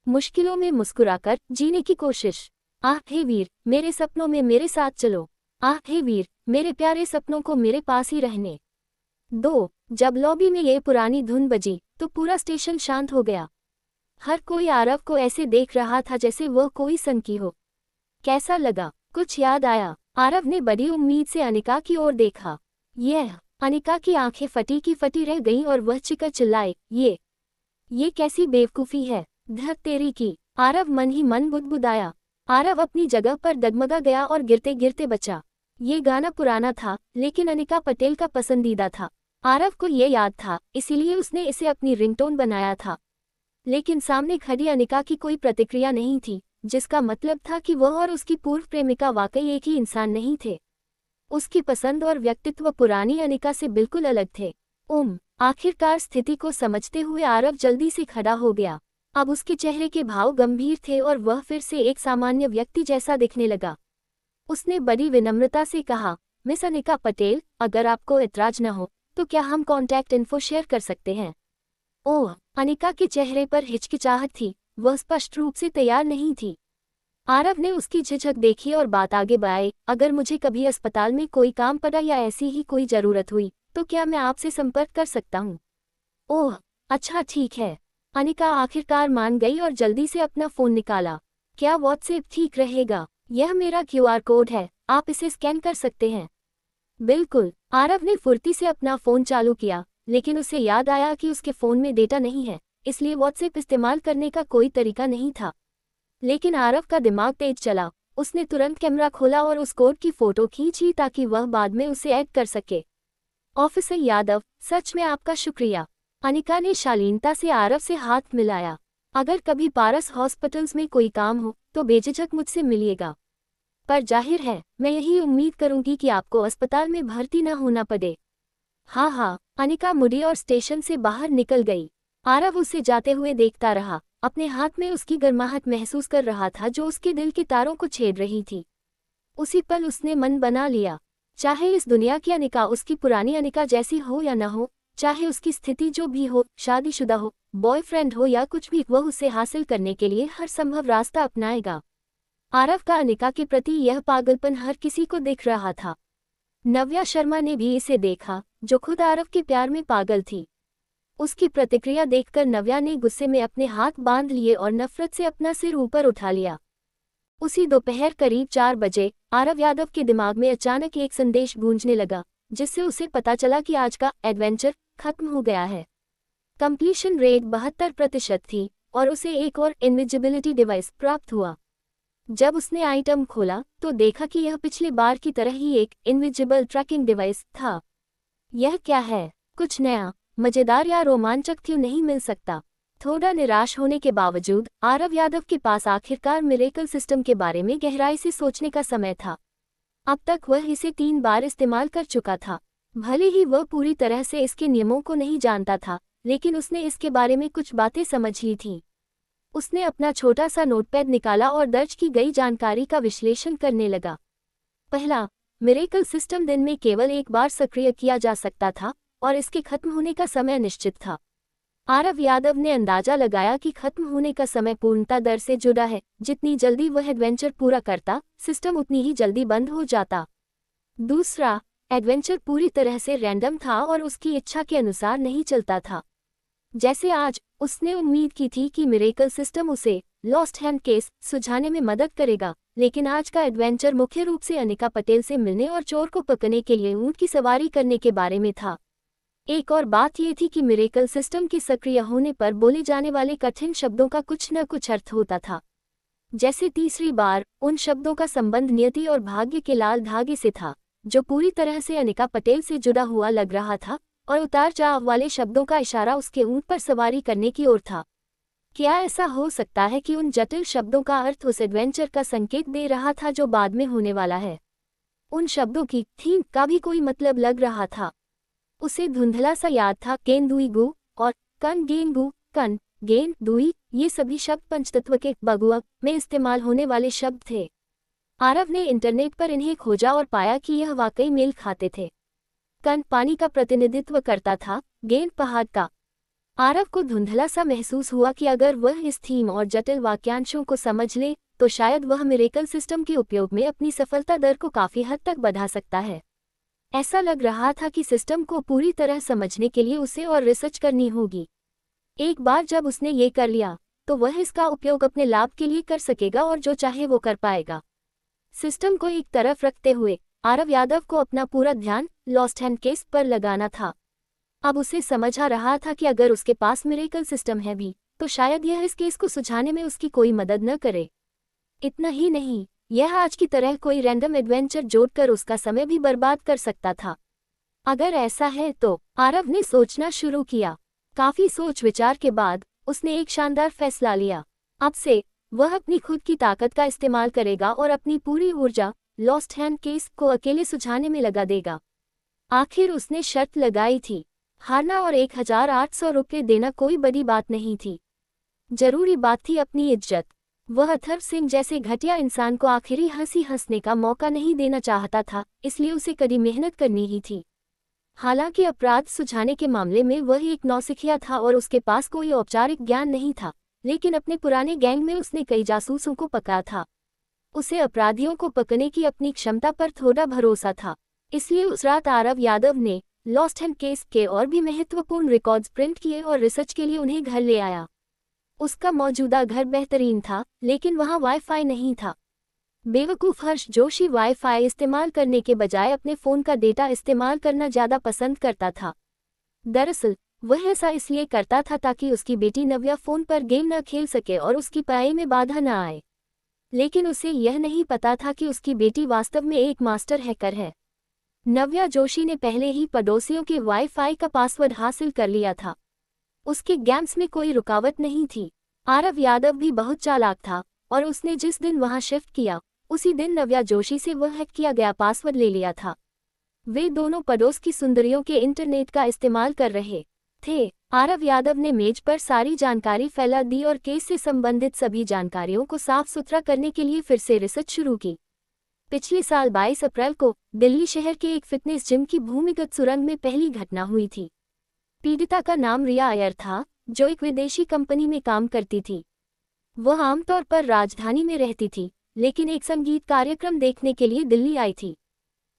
मुश्किलों में मुस्कुराकर जीने की कोशिश। आह हे वीर, मेरे सपनों में मेरे साथ चलो। आह हे वीर, मेरे प्यारे सपनों को मेरे पास ही रहने दो। जब लॉबी में ये पुरानी धुन बजी तो पूरा स्टेशन शांत हो गया। हर कोई आरव को ऐसे देख रहा था जैसे वह कोई संकी हो। कैसा लगा? कुछ याद आया? आरव ने बड़ी उम्मीद से अनिका की ओर देखा। अनिका की आंखें फटी की फटी रह गईं और वह चिकर चिल्लाए, ये कैसी बेवकूफ़ी है, धत तेरी की। आरव मन ही मन बुदबुदाया। आरव अपनी जगह पर डगमगा गया और गिरते गिरते बचा। ये गाना पुराना था, लेकिन अनिका पटेल का पसंदीदा था। आरव को ये याद था, इसीलिए उसने इसे अपनी रिंगटोन बनाया था। लेकिन सामने खड़ी अनिका की कोई प्रतिक्रिया नहीं थी, जिसका मतलब था कि वह और उसकी पूर्व प्रेमिका वाकई एक ही इंसान नहीं थे। उसकी पसंद और व्यक्तित्व पुरानी अनिका से बिल्कुल अलग थे। आखिरकार स्थिति को समझते हुए आरव जल्दी से खड़ा हो गया। अब उसके चेहरे के भाव गंभीर थे और वह फिर से एक सामान्य व्यक्ति जैसा दिखने लगा। उसने बड़ी विनम्रता से कहा, मिस अनिका पटेल, अगर आपको ऐतराज न हो तो क्या हम कॉन्टैक्ट इन्फो शेयर कर सकते हैं? ओह, अनिका के चेहरे पर हिचकिचाहट थी, वह स्पष्ट रूप से तैयार नहीं थी। आरव ने उसकी झिझक देखी और बात आगे बढ़ाई, अगर मुझे कभी अस्पताल में कोई काम पड़ा या ऐसी ही कोई ज़रूरत हुई तो क्या मैं आपसे संपर्क कर सकता हूँ? ओह, अच्छा ठीक है। अनिका आखिरकार मान गई और जल्दी से अपना फ़ोन निकाला। क्या व्हाट्सएप ठीक रहेगा? यह मेरा QR कोड है, आप इसे स्कैन कर सकते हैं। बिल्कुल। आरव ने फुर्ती से अपना फ़ोन चालू किया, लेकिन उसे याद आया कि उसके फ़ोन में डेटा नहीं है, इसलिए व्हाट्सएप इस्तेमाल करने का कोई तरीका नहीं था। लेकिन आरव का दिमाग तेज चला। उसने तुरंत कैमरा खोला और उस कोड की फ़ोटो खींची ताकि वह बाद में उसे ऐड कर सके। ऑफिसर यादव, सच में आपका शुक्रिया। अनिका ने शालीनता से आरव से हाथ मिलाया। अगर कभी पारस हॉस्पिटल्स में कोई काम हो तो बेझिझक मुझसे मिलिएगा। पर जाहिर है, मैं यही उम्मीद करूंगी कि आपको अस्पताल में भर्ती न होना पड़े। हाँ, अनिका मुड़ी और स्टेशन से बाहर निकल गई। आरव उसे जाते हुए देखता रहा। अपने हाथ में उसकी गर्माहट महसूस कर रहा था जो उसके दिल के तारों को छेद रही थी। उसी पल उसने मन बना लिया, चाहे इस दुनिया की अनिका उसकी पुरानी अनिका जैसी हो या न हो, चाहे उसकी स्थिति जो भी हो, शादीशुदा हो, बॉयफ्रेंड हो या कुछ भी, वह उसे हासिल करने के लिए हर संभव रास्ता अपनाएगा। आरव का अनिका के प्रति यह पागलपन हर किसी को दिख रहा था। नव्या शर्मा ने भी इसे देखा, जो खुद आरव के प्यार में पागल थी। उसकी प्रतिक्रिया देखकर नव्या ने गुस्से में अपने हाथ बांध लिए और नफरत से अपना सिर ऊपर उठा लिया। उसी दोपहर करीब 4 बजे आरव यादव के दिमाग में अचानक एक संदेश गूंजने लगा, जिससे उसे पता चला कि आज का एडवेंचर खत्म हो गया है। कंप्लीशन रेट 72% थी और उसे एक और इनविजिबिलिटी डिवाइस प्राप्त हुआ। जब उसने आइटम खोला तो देखा कि यह पिछली बार की तरह ही एक इनविजिबल ट्रैकिंग डिवाइस था। यह क्या है? कुछ नया, मजेदार या रोमांचक क्यों नहीं मिल सकता? थोड़ा निराश होने के बावजूद आरव यादव के पास आखिरकार मिरेकल सिस्टम के बारे में गहराई से सोचने का समय था। अब तक वह इसे 3 बार इस्तेमाल कर चुका था। भले ही वह पूरी तरह से इसके नियमों को नहीं जानता था, लेकिन उसने इसके बारे में कुछ बातें समझ ली थीं। उसने अपना छोटा सा नोटपैड निकाला और दर्ज की गई जानकारी का विश्लेषण करने लगा। पहला, मिरेकल सिस्टम दिन में केवल एक बार सक्रिय किया जा सकता था और इसके खत्म होने का समय निश्चित था। आरव यादव ने अंदाजा लगाया कि खत्म होने का समय पूर्णता दर से जुड़ा है। जितनी जल्दी वह एडवेंचर पूरा करता, सिस्टम उतनी ही जल्दी बंद हो जाता। दूसरा, एडवेंचर पूरी तरह से रैंडम था और उसकी इच्छा के अनुसार नहीं चलता था। जैसे आज उसने उम्मीद की थी कि मिरेकल सिस्टम उसे लॉस्ट हैंड केस सुलझाने में मदद करेगा, लेकिन आज का एडवेंचर मुख्य रूप से अनिका पटेल से मिलने और चोर को पकड़ने के लिए ऊंट की सवारी करने के बारे में था। एक और बात यह थी कि मिरेकल सिस्टम के सक्रिय होने पर बोले जाने वाले कठिन शब्दों का कुछ न कुछ अर्थ होता था। जैसे तीसरी बार, उन शब्दों का संबंध नियति और भाग्य के लाल धागे से था, जो पूरी तरह से अनिका पटेल से जुड़ा हुआ लग रहा था, और उतार चढ़ाव वाले शब्दों का इशारा उसके ऊंट पर सवारी करने की ओर था। क्या ऐसा हो सकता है कि उन जटिल शब्दों का अर्थ उस एडवेंचर का संकेत दे रहा था जो बाद में होने वाला है? उन शब्दों की थीम का भी कोई मतलब लग रहा था। उसे धुंधला सा याद था, केन दुई गु और कन गेन गु, कन गेन दुई, ये सभी शब्द पंचतत्व के बगुआ में इस्तेमाल होने वाले शब्द थे। आरव ने इंटरनेट पर इन्हें खोजा और पाया कि यह वाकई मेल खाते थे। कन पानी का प्रतिनिधित्व करता था, गेंद पहाड़ का। आरव को धुंधला सा महसूस हुआ कि अगर वह इस थीम और जटिल वाक्यांशों को समझ ले तो शायद वह मिरेकल सिस्टम के उपयोग में अपनी सफलता दर को काफी हद तक बढ़ा सकता है। ऐसा लग रहा था कि सिस्टम को पूरी तरह समझने के लिए उसे और रिसर्च करनी होगी। एक बार जब उसने ये कर लिया तो वह इसका उपयोग अपने लाभ के लिए कर सकेगा और जो चाहे वो कर पाएगा। सिस्टम को एक तरफ रखते हुए आरव यादव को अपना पूरा ध्यान लॉस्ट हैंड केस पर लगाना था। अब उसे समझ आ रहा था कि अगर उसके पास मिरेकल सिस्टम है भी, तो शायद यह इस केस को सुलझाने में उसकी कोई मदद न करे। इतना ही नहीं, यह आज की तरह कोई रैंडम एडवेंचर जोड़कर उसका समय भी बर्बाद कर सकता था। अगर ऐसा है तो आरव ने सोचना शुरू किया। काफी सोच विचार के बाद उसने एक शानदार फैसला लिया। अब से वह अपनी खुद की ताकत का इस्तेमाल करेगा और अपनी पूरी ऊर्जा लॉस्ट हैंड केस को अकेले सुलझाने में लगा देगा। आखिर उसने शर्त लगाई थी, हारना और 1800 रुपये देना कोई बड़ी बात नहीं थी। जरूरी बात थी अपनी इज्जत। वह अथर्व सिंह जैसे घटिया इंसान को आखिरी हंसी हंसने का मौका नहीं देना चाहता था, इसलिए उसे कड़ी मेहनत करनी ही थी। हालांकि अपराध सुलझाने के मामले में वह एक नौसिखिया था और उसके पास कोई औपचारिक ज्ञान नहीं था, लेकिन अपने पुराने गैंग में उसने कई जासूसों को पकड़ा था। उसे अपराधियों को पकड़ने की अपनी क्षमता पर थोड़ा भरोसा था, इसलिए उस रात आरव यादव ने लॉस्ट हैंड केस के और भी महत्वपूर्ण रिकॉर्ड्स प्रिंट किए और रिसर्च के लिए उन्हें घर ले आया। उसका मौजूदा घर बेहतरीन था, लेकिन वहां वाईफाई नहीं था। बेवकूफ हर्ष जोशी वाईफाई इस्तेमाल करने के बजाय अपने फ़ोन का डेटा इस्तेमाल करना ज़्यादा पसंद करता था। दरअसल वह ऐसा इसलिए करता था ताकि उसकी बेटी नव्या फ़ोन पर गेम न खेल सके और उसकी पढ़ाई में बाधा न आए। लेकिन उसे यह नहीं पता था कि उसकी बेटी वास्तव में एक मास्टर हैकर है। नव्या जोशी ने पहले ही पड़ोसियों के वाईफाई का पासवर्ड हासिल कर लिया था। उसके गेम्स में कोई रुकावट नहीं थी। आरव यादव भी बहुत चालाक था और उसने जिस दिन वहां शिफ्ट किया, उसी दिन नव्या जोशी से वह हैक किया गया पासवर्ड ले लिया था। वे दोनों पड़ोस की सुंदरियों के इंटरनेट का इस्तेमाल कर रहे थे। आरव यादव ने मेज पर सारी जानकारी फैला दी और केस से संबंधित सभी जानकारियों को साफ सुथरा करने के लिए फिर से रिसर्च शुरू की। पिछले साल 22 अप्रैल को दिल्ली शहर के एक फिटनेस जिम की भूमिगत सुरंग में पहली घटना हुई थी। पीड़िता का नाम रिया अय्यर था, जो एक विदेशी कंपनी में काम करती थी। वह आमतौर पर राजधानी में रहती थी, लेकिन एक संगीत कार्यक्रम देखने के लिए दिल्ली आई थी।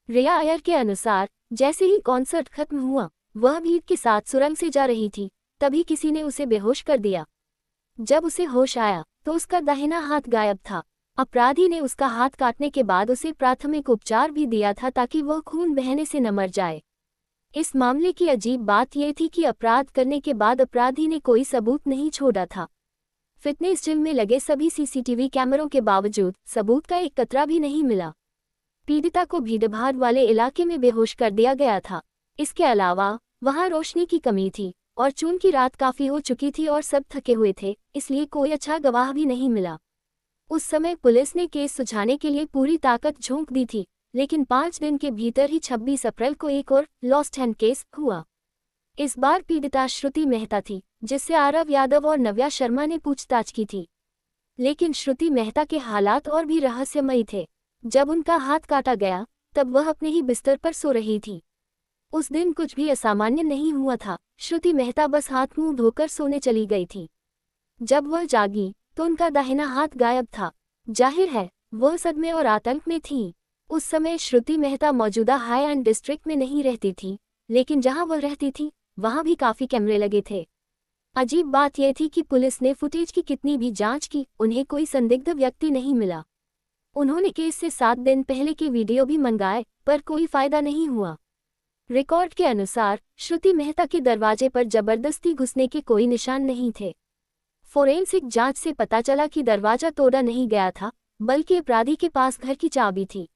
रिया अय्यर के अनुसार जैसे ही कॉन्सर्ट खत्म हुआ, वह भीड़ के साथ सुरंग से जा रही थी, तभी किसी ने उसे बेहोश कर दिया। जब उसे होश आया तो उसका दाहिना हाथ गायब था। अपराधी ने उसका हाथ काटने के बाद उसे प्राथमिक उपचार भी दिया था ताकि वह खून बहने से न मर जाए। इस मामले की अजीब बात यह थी कि अपराध करने के बाद अपराधी ने कोई सबूत नहीं छोड़ा था। फिटनेस जिम में लगे सभी सीसीटीवी कैमरों के बावजूद सबूत का एक कतरा भी नहीं मिला। पीड़िता को भीड़भाड़ वाले इलाके में बेहोश कर दिया गया था। इसके अलावा वहां रोशनी की कमी थी और चूंकि रात काफी हो चुकी थी और सब थके हुए थे, इसलिए कोई अच्छा गवाह भी नहीं मिला। उस समय पुलिस ने केस सुलझाने के लिए पूरी ताकत झोंक दी थी, लेकिन 5 दिन के भीतर ही 26 अप्रैल को एक और लॉस्ट हैंड केस हुआ। इस बार पीड़िता श्रुति मेहता थी, जिससे आरव यादव और नव्या शर्मा ने पूछताछ की थी। लेकिन श्रुति मेहता के हालात और भी रहस्यमयी थे। जब उनका हाथ काटा गया तब वह अपने ही बिस्तर पर सो रही थी। उस दिन कुछ भी असामान्य नहीं हुआ था। श्रुति मेहता बस हाथ मुंह धोकर सोने चली गई थी। जब वह जागी तो उनका दाहिना हाथ गायब था। जाहिर है वह सदमे और आतंक में थी। उस समय श्रुति मेहता मौजूदा हाई एंड डिस्ट्रिक्ट में नहीं रहती थी, लेकिन जहां वह रहती थी वहां भी काफी कैमरे लगे थे। अजीब बात यह थी कि पुलिस ने फुटेज की कितनी भी जांच की, उन्हें कोई संदिग्ध व्यक्ति नहीं मिला। उन्होंने केस से 7 दिन पहले के वीडियो भी मंगाए, पर कोई फायदा नहीं हुआ। रिकॉर्ड के अनुसार श्रुति मेहता के दरवाजे पर जबरदस्ती घुसने के कोई निशान नहीं थे। फोरेंसिक जांच से पता चला कि दरवाजा तोड़ा नहीं गया था, बल्कि अपराधी के पास घर की चाबी थी।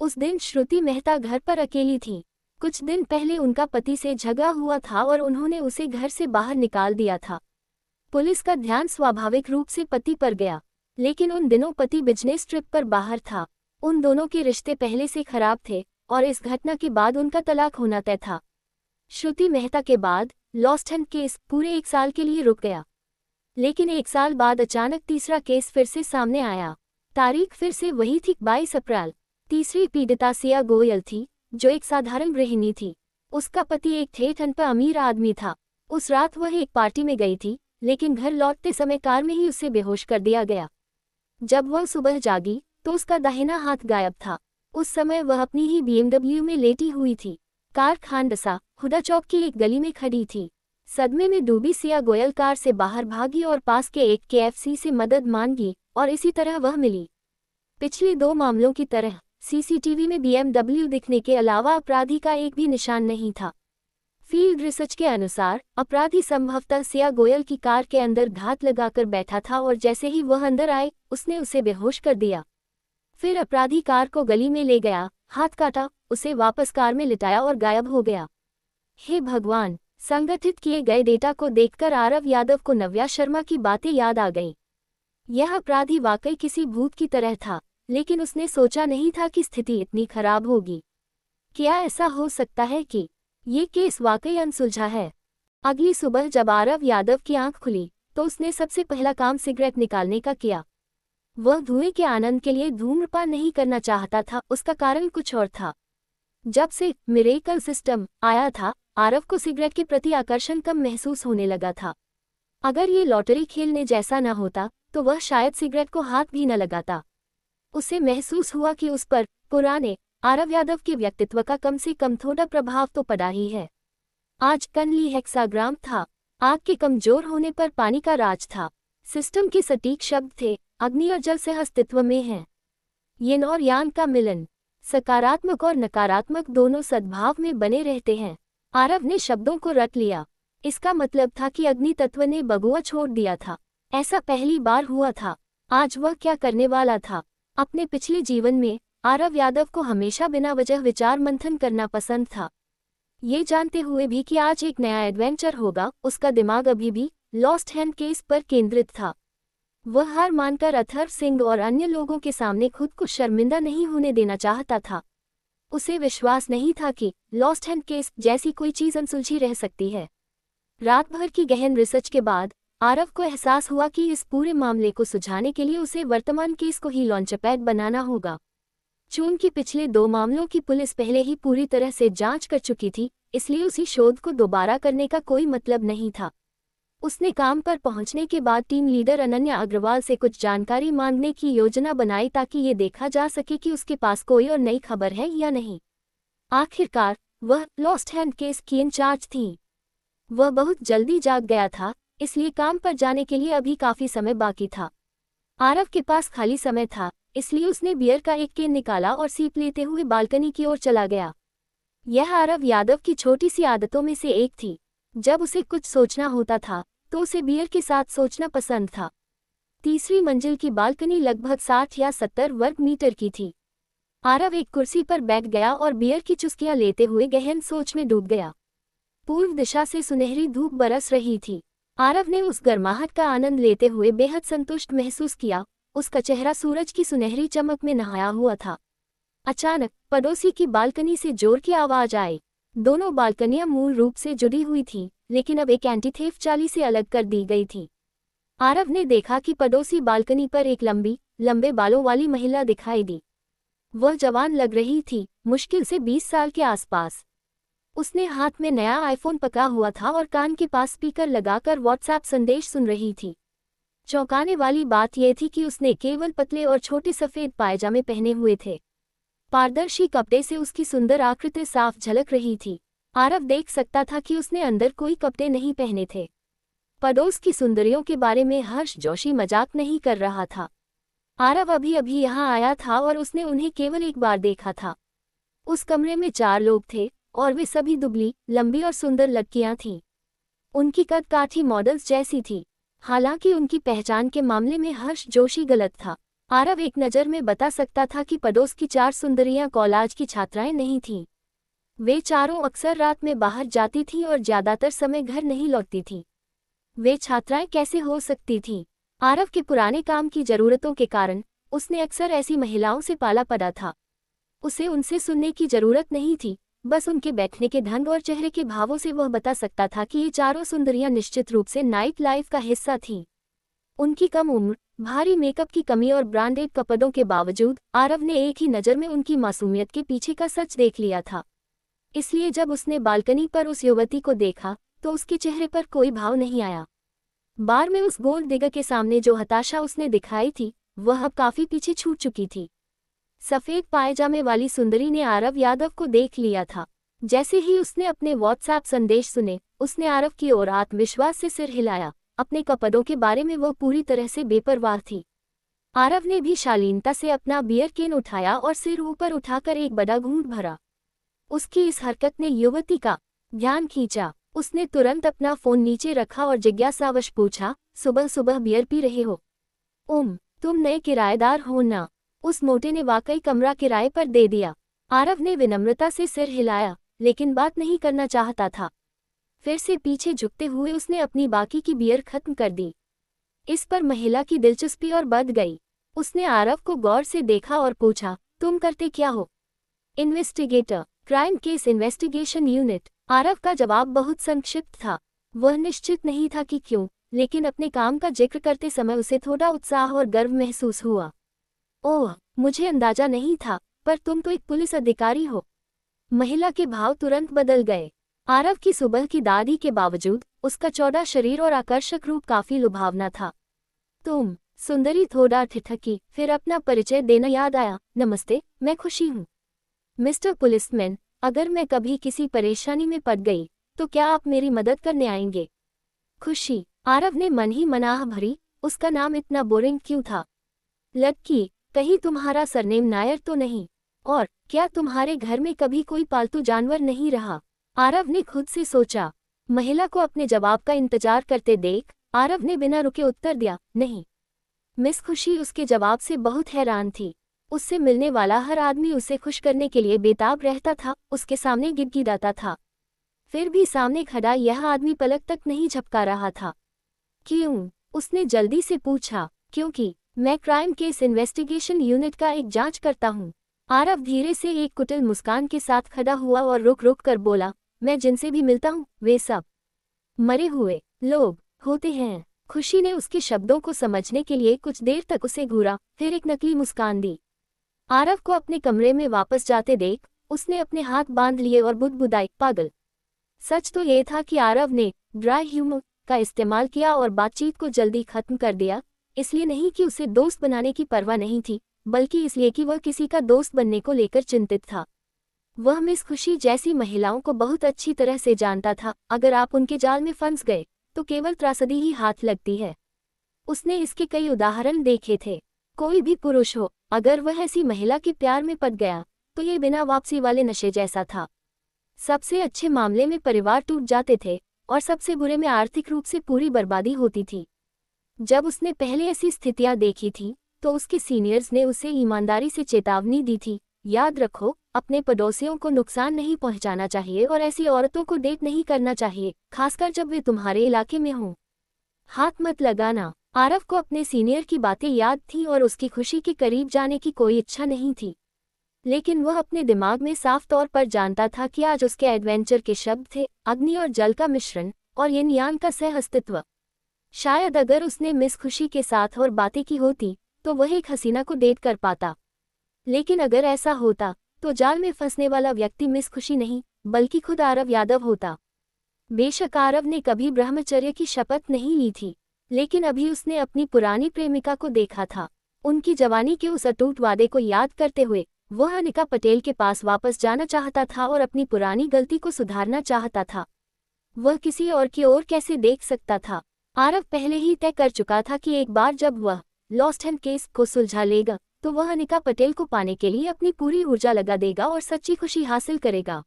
उस दिन श्रुति मेहता घर पर अकेली थी। कुछ दिन पहले उनका पति से झगड़ा हुआ था और उन्होंने उसे घर से बाहर निकाल दिया था। पुलिस का ध्यान स्वाभाविक रूप से पति पर गया, लेकिन उन दिनों पति बिजनेस ट्रिप पर बाहर था। उन दोनों के रिश्ते पहले से खराब थे और इस घटना के बाद उनका तलाक होना तय था। श्रुति मेहता के बाद लॉस्ट हैंड केस पूरे 1 साल के लिए रुक गया, लेकिन 1 साल बाद अचानक तीसरा केस फिर से सामने आया। तारीख फिर से वही थी, 22 अप्रैल। तीसरी पीड़िता सिया गोयल थी, जो एक साधारण गृहिणी थी। उसका पति एक ठेठ पर अमीर आदमी था। उस रात वह एक पार्टी में गई थी, लेकिन घर लौटते समय कार में ही उसे बेहोश कर दिया गया। जब वह सुबह जागी तो उसका दाहिना हाथ गायब था। उस समय वह अपनी ही BMW में लेटी हुई थी। कार खानडसा हुडा चौक की एक गली में खड़ी थी। सदमे में डूबी सिया गोयल कार से बाहर भागी और पास के एक KFC से मदद मांगी और इसी तरह वह मिली। पिछले 2 मामलों की तरह CCTV में BMW दिखने के अलावा अपराधी का एक भी निशान नहीं था। फील्ड रिसर्च के अनुसार अपराधी संभवतः सिया गोयल की कार के अंदर घात लगाकर बैठा था और जैसे ही वह अंदर आए उसने उसे बेहोश कर दिया। फिर अपराधी कार को गली में ले गया, हाथ काटा, उसे वापस कार में लिटाया और गायब हो गया। हे भगवान! संगठित किए गए डेटा को देखकर आरव यादव को नव्या शर्मा की बातें याद आ गईं। यह अपराधी वाकई किसी भूत की तरह था, लेकिन उसने सोचा नहीं था कि स्थिति इतनी खराब होगी। क्या ऐसा हो सकता है कि ये केस वाकई अनसुलझा है? अगली सुबह जब आरव यादव की आंख खुली तो उसने सबसे पहला काम सिगरेट निकालने का किया। वह धुएं के आनंद के लिए धूम्रपान नहीं करना चाहता था, उसका कारण कुछ और था। जब से मिरेकल सिस्टम आया था, आरव को सिगरेट के प्रति आकर्षण कम महसूस होने लगा था। अगर ये लॉटरी खेलने जैसा न होता तो वह शायद सिगरेट को हाथ भी न लगाता। उसे महसूस हुआ कि उस पर पुराने आरव यादव के व्यक्तित्व का कम से कम थोड़ा प्रभाव तो पड़ा ही है। आज कनली हेक्साग्राम था। आग के कमजोर होने पर पानी का राज था। सिस्टम के सटीक शब्द थे, अग्नि और जल से अस्तित्व में हैं। यिन और यांग का मिलन, सकारात्मक और नकारात्मक दोनों सद्भाव में बने रहते हैं। आरव ने शब्दों को रट लिया। इसका मतलब था कि अग्नि तत्व ने बगुआ छोड़ दिया था। ऐसा पहली बार हुआ था। आज वह क्या करने वाला था? अपने पिछले जीवन में आरव यादव को हमेशा बिना वजह विचार मंथन करना पसंद था। ये जानते हुए भी कि आज एक नया एडवेंचर होगा, उसका दिमाग अभी भी लॉस्ट हैंड केस पर केंद्रित था। वह हार मानकर अथर्व सिंह और अन्य लोगों के सामने खुद को शर्मिंदा नहीं होने देना चाहता था। उसे विश्वास नहीं था कि लॉस्ट हैंड केस जैसी कोई चीज अनसुलझी रह सकती है। रात भर की गहन रिसर्च के बाद आरव को एहसास हुआ कि इस पूरे मामले को सुलझाने के लिए उसे वर्तमान केस को ही लॉन्चपैड बनाना होगा। चूंकि पिछले 2 मामलों की पुलिस पहले ही पूरी तरह से जांच कर चुकी थी, इसलिए उसी शोध को दोबारा करने का कोई मतलब नहीं था। उसने काम पर पहुंचने के बाद टीम लीडर अनन्या अग्रवाल से कुछ जानकारी मांगने की योजना बनाई ताकि ये देखा जा सके कि उसके पास कोई और नई खबर है या नहीं। आखिरकार वह लॉस्ट हैंड केस की इंचार्ज थी। वह बहुत जल्दी जाग गया था, इसलिए काम पर जाने के लिए अभी काफी समय बाकी था। आरव के पास खाली समय था, इसलिए उसने बियर का एक केन निकाला और सीप लेते हुए बालकनी की ओर चला गया। यह आरव यादव की छोटी सी आदतों में से एक थी। जब उसे कुछ सोचना होता था तो उसे बियर के साथ सोचना पसंद था। तीसरी मंजिल की बालकनी लगभग 60 या 70 वर्ग मीटर की थी। आरव एक कुर्सी पर बैठ गया और बियर की चुस्कियां लेते हुए गहन सोच में डूब गया। पूर्व दिशा से सुनहरी धूप बरस रही थी। आरव ने उस गर्माहट का आनंद लेते हुए बेहद संतुष्ट महसूस किया। उसका चेहरा सूरज की सुनहरी चमक में नहाया हुआ था। अचानक पड़ोसी की बालकनी से जोर की आवाज आई। दोनों बालकनियां मूल रूप से जुड़ी हुई थीं, लेकिन अब एक एंटीथेफ चाली से अलग कर दी गई थी। आरव ने देखा कि पड़ोसी बालकनी पर एक लंबे बालों वाली महिला दिखाई दी। वह जवान लग रही थी, मुश्किल से 20 साल के आसपास। उसने हाथ में नया आईफोन पकड़ा हुआ था और कान के पास स्पीकर लगाकर व्हाट्सएप संदेश सुन रही थी। चौंकाने वाली बात यह थी कि उसने केवल पतले और छोटे सफेद पायजामे पहने हुए थे। पारदर्शी कपड़े से उसकी सुंदर आकृति साफ झलक रही थी। आरव देख सकता था कि उसने अंदर कोई कपड़े नहीं पहने थे। पड़ोस की सुंदरियों के बारे में हर्ष जोशी मजाक नहीं कर रहा था। आरव अभी अभी यहाँ आया था और उसने उन्हें केवल एक बार देखा था। उस कमरे में 4 लोग थे और वे सभी दुबली, लंबी और सुंदर लड़कियां थीं। उनकी कद काठी मॉडल्स जैसी थी। हालांकि उनकी पहचान के मामले में हर्ष जोशी गलत था। आरव एक नज़र में बता सकता था कि पड़ोस की 4 सुंदरियां कॉलेज की छात्राएं नहीं थीं। वे चारों अक्सर रात में बाहर जाती थीं और ज्यादातर समय घर नहीं लौटती थीं। वे छात्राएं कैसे हो सकती थीं? आरव के पुराने काम की जरूरतों के कारण उसने अक्सर ऐसी महिलाओं से पाला पड़ा था। उसे उनसे सुनने की जरूरत नहीं थी, बस उनके बैठने के ढंग और चेहरे के भावों से वह बता सकता था कि ये चारों सुंदरियां निश्चित रूप से नाइट लाइफ का हिस्सा थीं। उनकी कम उम्र, भारी मेकअप की कमी और ब्रांडेड कपड़ों के बावजूद आरव ने एक ही नज़र में उनकी मासूमियत के पीछे का सच देख लिया था। इसलिए जब उसने बालकनी पर उस युवती को देखा तो उसके चेहरे पर कोई भाव नहीं आया। बार में उस गोल्ड डिगर के सामने जो हताशा उसने दिखाई थी, वह अब काफी पीछे छूट चुकी थी। सफेद पायजामे वाली सुंदरी ने आरव यादव को देख लिया था। जैसे ही उसने अपने व्हाट्सएप संदेश सुने, उसने आरव की ओर आत्मविश्वास से सिर हिलाया। अपने कपड़ों के बारे में वह पूरी तरह से बेपरवाह थी। आरव ने भी शालीनता से अपना बियर केन उठाया और सिर ऊपर उठाकर एक बड़ा घूंट भरा। उसकी इस हरकत ने युवती का ध्यान खींचा। उसने तुरंत अपना फोन नीचे रखा और जिज्ञासावश पूछा, सुबह सुबह बियर पी रहे हो? तुम नए किराएदार हो ना? उस मोटे ने वाकई कमरा किराए पर दे दिया। आरव ने विनम्रता से सिर हिलाया, लेकिन बात नहीं करना चाहता था। फिर से पीछे झुकते हुए उसने अपनी बाकी की बियर खत्म कर दी। इस पर महिला की दिलचस्पी और बढ़ गई। उसने आरव को गौर से देखा और पूछा, तुम करते क्या हो? Investigator, crime case investigation unit. Aarav का जवाब बहुत संक्षिप्त था। वह निश्चित नहीं था कि क्यों, लेकिन अपने काम का जिक्र करते समय उसे थोड़ा उत्साह और गर्व महसूस हुआ। ओह, मुझे अंदाजा नहीं था, पर तुम तो एक पुलिस अधिकारी हो। महिला के भाव तुरंत बदल गए। आरव की सुबह की दाढ़ी के बावजूद उसका चौड़ा शरीर और आकर्षक रूप काफी लुभावना था। तुम? सुंदरी थोड़ा ठिठकी, फिर अपना परिचय देना याद आया। नमस्ते, मैं खुशी हूँ। मिस्टर पुलिसमैन, अगर मैं कभी किसी परेशानी में पड़ गई तो क्या आप मेरी मदद करने आएंगे? खुशी। आरव ने मन ही मनाह भरी, उसका नाम इतना बोरिंग क्यों था? लड़की, कहीं तुम्हारा सरनेम नायर तो नहीं? और क्या तुम्हारे घर में कभी कोई पालतू जानवर नहीं रहा? आरव ने खुद से सोचा। महिला को अपने जवाब का इंतजार करते देख आरव ने बिना रुके उत्तर दिया, नहीं। मिस खुशी उसके जवाब से बहुत हैरान थी। उससे मिलने वाला हर आदमी उसे खुश करने के लिए बेताब रहता था, उसके सामने गिड़गिड़ाता था। फिर भी सामने खड़ा यह आदमी पलक तक नहीं झपका रहा था। क्यों? उसने जल्दी से पूछा। क्योंकि मैं क्राइम केस इन्वेस्टिगेशन यूनिट का एक जांच करता हूँ। आरव धीरे से एक कुटिल मुस्कान के साथ खड़ा हुआ और रुक रुक कर बोला, मैं जिनसे भी मिलता हूँ वे सब मरे हुए लोग होते हैं। खुशी ने उसके शब्दों को समझने के लिए कुछ देर तक उसे घूरा, फिर एक नकली मुस्कान दी। आरव को अपने कमरे में वापस जाते देख उसने अपने हाथ बांध लिए और बुदबुदाई, पागल। सच तो ये था कि आरव ने ड्राई ह्यूमर का इस्तेमाल किया और बातचीत को जल्दी खत्म कर दिया, इसलिए नहीं कि उसे दोस्त बनाने की परवाह नहीं थी, बल्कि इसलिए कि वह किसी का दोस्त बनने को लेकर चिंतित था। वह मिस खुशी जैसी महिलाओं को बहुत अच्छी तरह से जानता था। अगर आप उनके जाल में फंस गए तो केवल त्रासदी ही हाथ लगती है। उसने इसके कई उदाहरण देखे थे। कोई भी पुरुष हो, अगर वह ऐसी महिला के प्यार में पड़ गया तो ये बिना वापसी वाले नशे जैसा था। सबसे अच्छे मामले में परिवार टूट जाते थे और सबसे बुरे में आर्थिक रूप से पूरी बर्बादी होती थी। जब उसने पहले ऐसी स्थितियां देखी थी तो उसके सीनियर्स ने उसे ईमानदारी से चेतावनी दी थी, याद रखो, अपने पड़ोसियों को नुकसान नहीं पहुंचाना चाहिए और ऐसी औरतों को डेट नहीं करना चाहिए, खासकर जब वे तुम्हारे इलाके में हों। हाथ मत लगाना। आरव को अपने सीनियर की बातें याद थीं और उसकी खुशी के करीब जाने की कोई इच्छा नहीं थी, लेकिन वह अपने दिमाग में साफ तौर पर जानता था कि आज उसके एडवेंचर के शब्द थे अग्नि और जल का मिश्रण और यिन यांग का सह अस्तित्व। शायद अगर उसने मिस खुशी के साथ और बातें की होती तो वह एक हसीना को डेट कर पाता, लेकिन अगर ऐसा होता तो जाल में फंसने वाला व्यक्ति मिस खुशी नहीं बल्कि खुद आरव यादव होता। बेशक आरव ने कभी ब्रह्मचर्य की शपथ नहीं ली थी, लेकिन अभी उसने अपनी पुरानी प्रेमिका को देखा था। उनकी जवानी के उस अटूट वादे को याद करते हुए वह अनिका पटेल के पास वापस जाना चाहता था और अपनी पुरानी गलती को सुधारना चाहता था। वह किसी और की ओर कैसे देख सकता था? आरव पहले ही तय कर चुका था कि एक बार जब वह लॉस्ट हैंड केस को सुलझा लेगा तो वह अनिका पटेल को पाने के लिए अपनी पूरी ऊर्जा लगा देगा और सच्ची खुशी हासिल करेगा।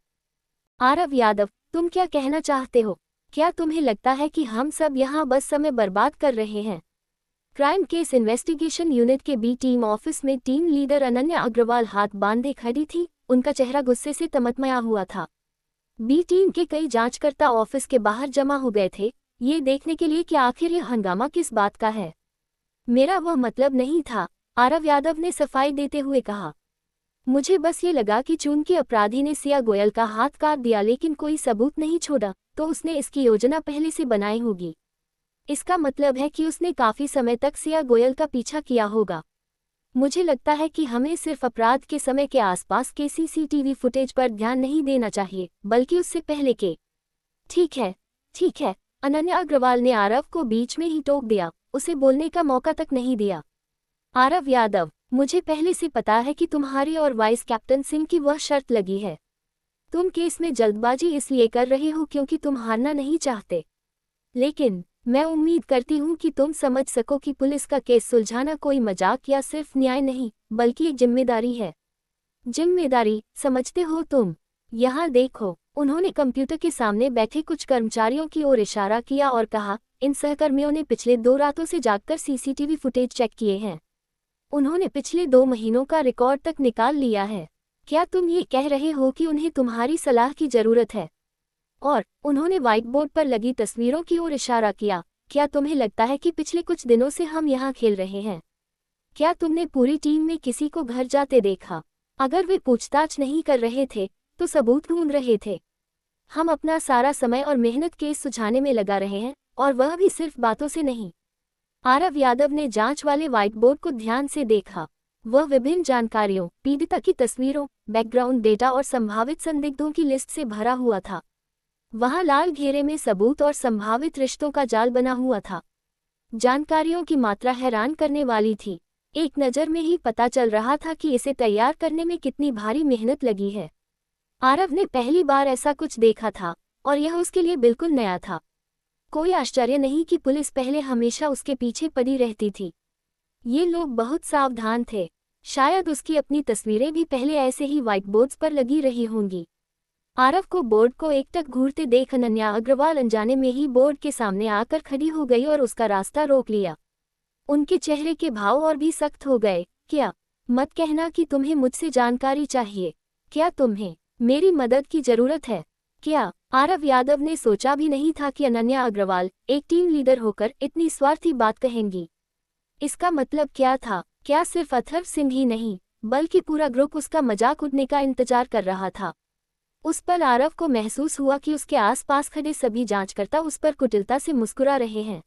आरव यादव, तुम क्या कहना चाहते हो? क्या तुम्हें लगता है कि हम सब यहाँ बस समय बर्बाद कर रहे हैं? क्राइम केस इन्वेस्टिगेशन यूनिट के बी टीम ऑफिस में टीम लीडर अनन्या अग्रवाल हाथ बांधे खड़ी थी। उनका चेहरा गुस्से से तमतमाया हुआ था। बी टीम के कई जांचकर्ता ऑफिस के बाहर जमा हो गए थे, ये देखने के लिए कि आखिर यह हंगामा किस बात का है। मेरा वह मतलब नहीं था, आरव यादव ने सफाई देते हुए कहा। मुझे बस ये लगा कि चूंकि अपराधी ने सिया गोयल का हाथ काट दिया लेकिन कोई सबूत नहीं छोड़ा, तो उसने इसकी योजना पहले से बनाई होगी। इसका मतलब है कि उसने काफी समय तक सिया गोयल का पीछा किया होगा। मुझे लगता है कि हमें सिर्फ अपराध के समय के आसपास के सीसीटीवी फुटेज पर ध्यान नहीं देना चाहिए, बल्कि उससे पहले के। ठीक है, अनन्या अग्रवाल ने आरव को बीच में ही टोक दिया, उसे बोलने का मौका तक नहीं दिया। आरव यादव, मुझे पहले से पता है कि तुम्हारी और वाइस कैप्टन सिंह की वह शर्त लगी है। तुम केस में जल्दबाजी इसलिए कर रहे हो क्योंकि तुम हारना नहीं चाहते, लेकिन मैं उम्मीद करती हूँ कि तुम समझ सको कि पुलिस का केस सुलझाना कोई मजाक या सिर्फ न्याय नहीं, बल्कि एक जिम्मेदारी है। जिम्मेदारी, समझते हो तुम? यहाँ देखो। उन्होंने कंप्यूटर के सामने बैठे कुछ कर्मचारियों की ओर इशारा किया और कहा, इन सहकर्मियों ने पिछले 2 रातों से जागकर सीसीटीवी फुटेज चेक किए हैं। उन्होंने पिछले 2 महीनों का रिकॉर्ड तक निकाल लिया है। क्या तुम ये कह रहे हो कि उन्हें तुम्हारी सलाह की जरूरत है? और उन्होंने व्हाइट बोर्ड पर लगी तस्वीरों की ओर इशारा किया। क्या तुम्हें लगता है कि पिछले कुछ दिनों से हम यहाँ खेल रहे हैं? क्या तुमने पूरी टीम में किसी को घर जाते देखा? अगर वे पूछताछ नहीं कर रहे थे तो सबूत ढूंढ रहे थे। हम अपना सारा समय और मेहनत केस सुलझाने में लगा रहे हैं, और वह भी सिर्फ बातों से नहीं। आरव यादव ने जांच वाले व्हाइट बोर्ड को ध्यान से देखा। वह विभिन्न जानकारियों, पीड़िता की तस्वीरों, बैकग्राउंड डेटा और संभावित संदिग्धों की लिस्ट से भरा हुआ था। वहां लाल घेरे में सबूत और संभावित रिश्तों का जाल बना हुआ था। जानकारियों की मात्रा हैरान करने वाली थी। एक नज़र में ही पता चल रहा था कि इसे तैयार करने में कितनी भारी मेहनत लगी है। आरव ने पहली बार ऐसा कुछ देखा था और यह उसके लिए बिल्कुल नया था। कोई आश्चर्य नहीं कि पुलिस पहले हमेशा उसके पीछे पड़ी रहती थी। ये लोग बहुत सावधान थे। शायद उसकी अपनी तस्वीरें भी पहले ऐसे ही व्हाइट बोर्ड्स पर लगी रही होंगी। आरव को बोर्ड को एकटक घूरते देख अनन्या अग्रवाल अनजाने में ही बोर्ड के सामने आकर खड़ी हो गई और उसका रास्ता रोक लिया। उनके चेहरे के भाव और भी सख्त हो गए। क्या? मत कहना कि तुम्हें मुझसे जानकारी चाहिए। क्या तुम्हें मेरी मदद की जरूरत है? क्या? आरव यादव ने सोचा भी नहीं था कि अनन्या अग्रवाल एक टीम लीडर होकर इतनी स्वार्थी बात कहेंगी। इसका मतलब क्या था? क्या सिर्फ अथर्व सिंह ही नहीं, बल्कि पूरा ग्रुप उसका मजाक उड़ने का इंतजार कर रहा था? उस पल आरव को महसूस हुआ कि उसके आसपास खड़े सभी जांचकर्ता उस पर कुटिलता से मुस्कुरा रहे हैं।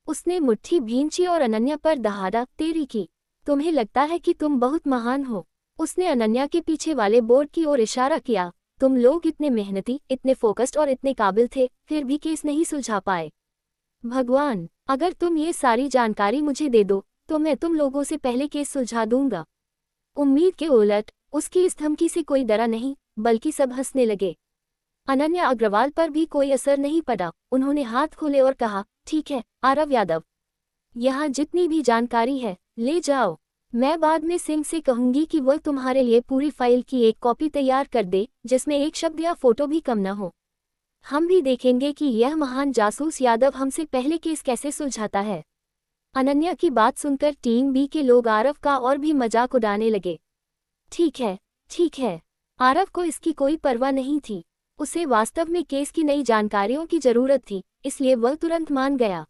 उसने मुट्ठी भींची और अनन्या पर दहाड़ा, तेरी की, तुम्हें लगता है कि तुम बहुत महान हो। उसने अनन्या के पीछे वाले बोर्ड की ओर इशारा किया। तुम लोग इतने मेहनती, इतने फोकस्ड और इतने काबिल थे, फिर भी केस नहीं सुलझा पाए। भगवान, अगर तुम ये सारी जानकारी मुझे दे दो तो मैं तुम लोगों से पहले केस सुलझा दूंगा। उम्मीद के उलट उसकी इस धमकी से कोई डरा नहीं, बल्कि सब हंसने लगे। अनन्या अग्रवाल पर भी कोई असर नहीं पड़ा। उन्होंने हाथ खोले और कहा, ठीक है आरव यादव, यहाँ जितनी भी जानकारी है ले जाओ। मैं बाद में सिंह से कहूंगी कि वह तुम्हारे लिए पूरी फाइल की एक कॉपी तैयार कर दे, जिसमें एक शब्द या फोटो भी कम न हो। हम भी देखेंगे कि यह महान जासूस यादव हमसे पहले केस कैसे सुलझाता है। अनन्या की बात सुनकर टीम बी के लोग आरव का और भी मजाक उड़ाने लगे। ठीक है। आरव को इसकी कोई परवाह नहीं थी। उसे वास्तव में केस की नई जानकारियों की जरूरत थी, इसलिए वह तुरंत मान गया।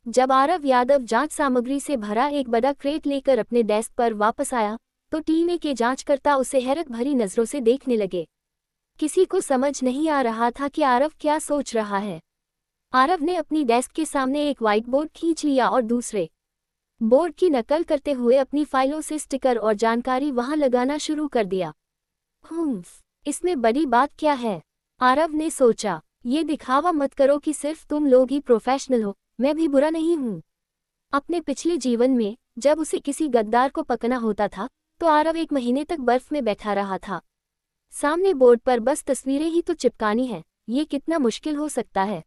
जब आरव यादव जांच सामग्री से भरा एक बड़ा क्रेट लेकर अपने डेस्क पर वापस आया, तो टीम ए के जांचकर्ता उसे हैरत भरी नजरों से देखने लगे। किसी को समझ नहीं आ रहा था कि आरव क्या सोच रहा है। आरव ने अपनी डेस्क के सामने एक व्हाइट बोर्ड खींच लिया और दूसरे बोर्ड की नकल करते हुए अपनी फाइलों से स्टिकर और जानकारी वहां लगाना शुरू कर दिया। इसमें बड़ी बात क्या है? आरव ने सोचा। ये दिखावा मत करो कि सिर्फ तुम लोग ही प्रोफेशनल हो, मैं भी बुरा नहीं हूँ। अपने पिछले जीवन में जब उसे किसी गद्दार को पकड़ना होता था तो आरव 1 महीने तक बर्फ में बैठा रहा था। सामने बोर्ड पर बस तस्वीरें ही तो चिपकानी है, ये कितना मुश्किल हो सकता है।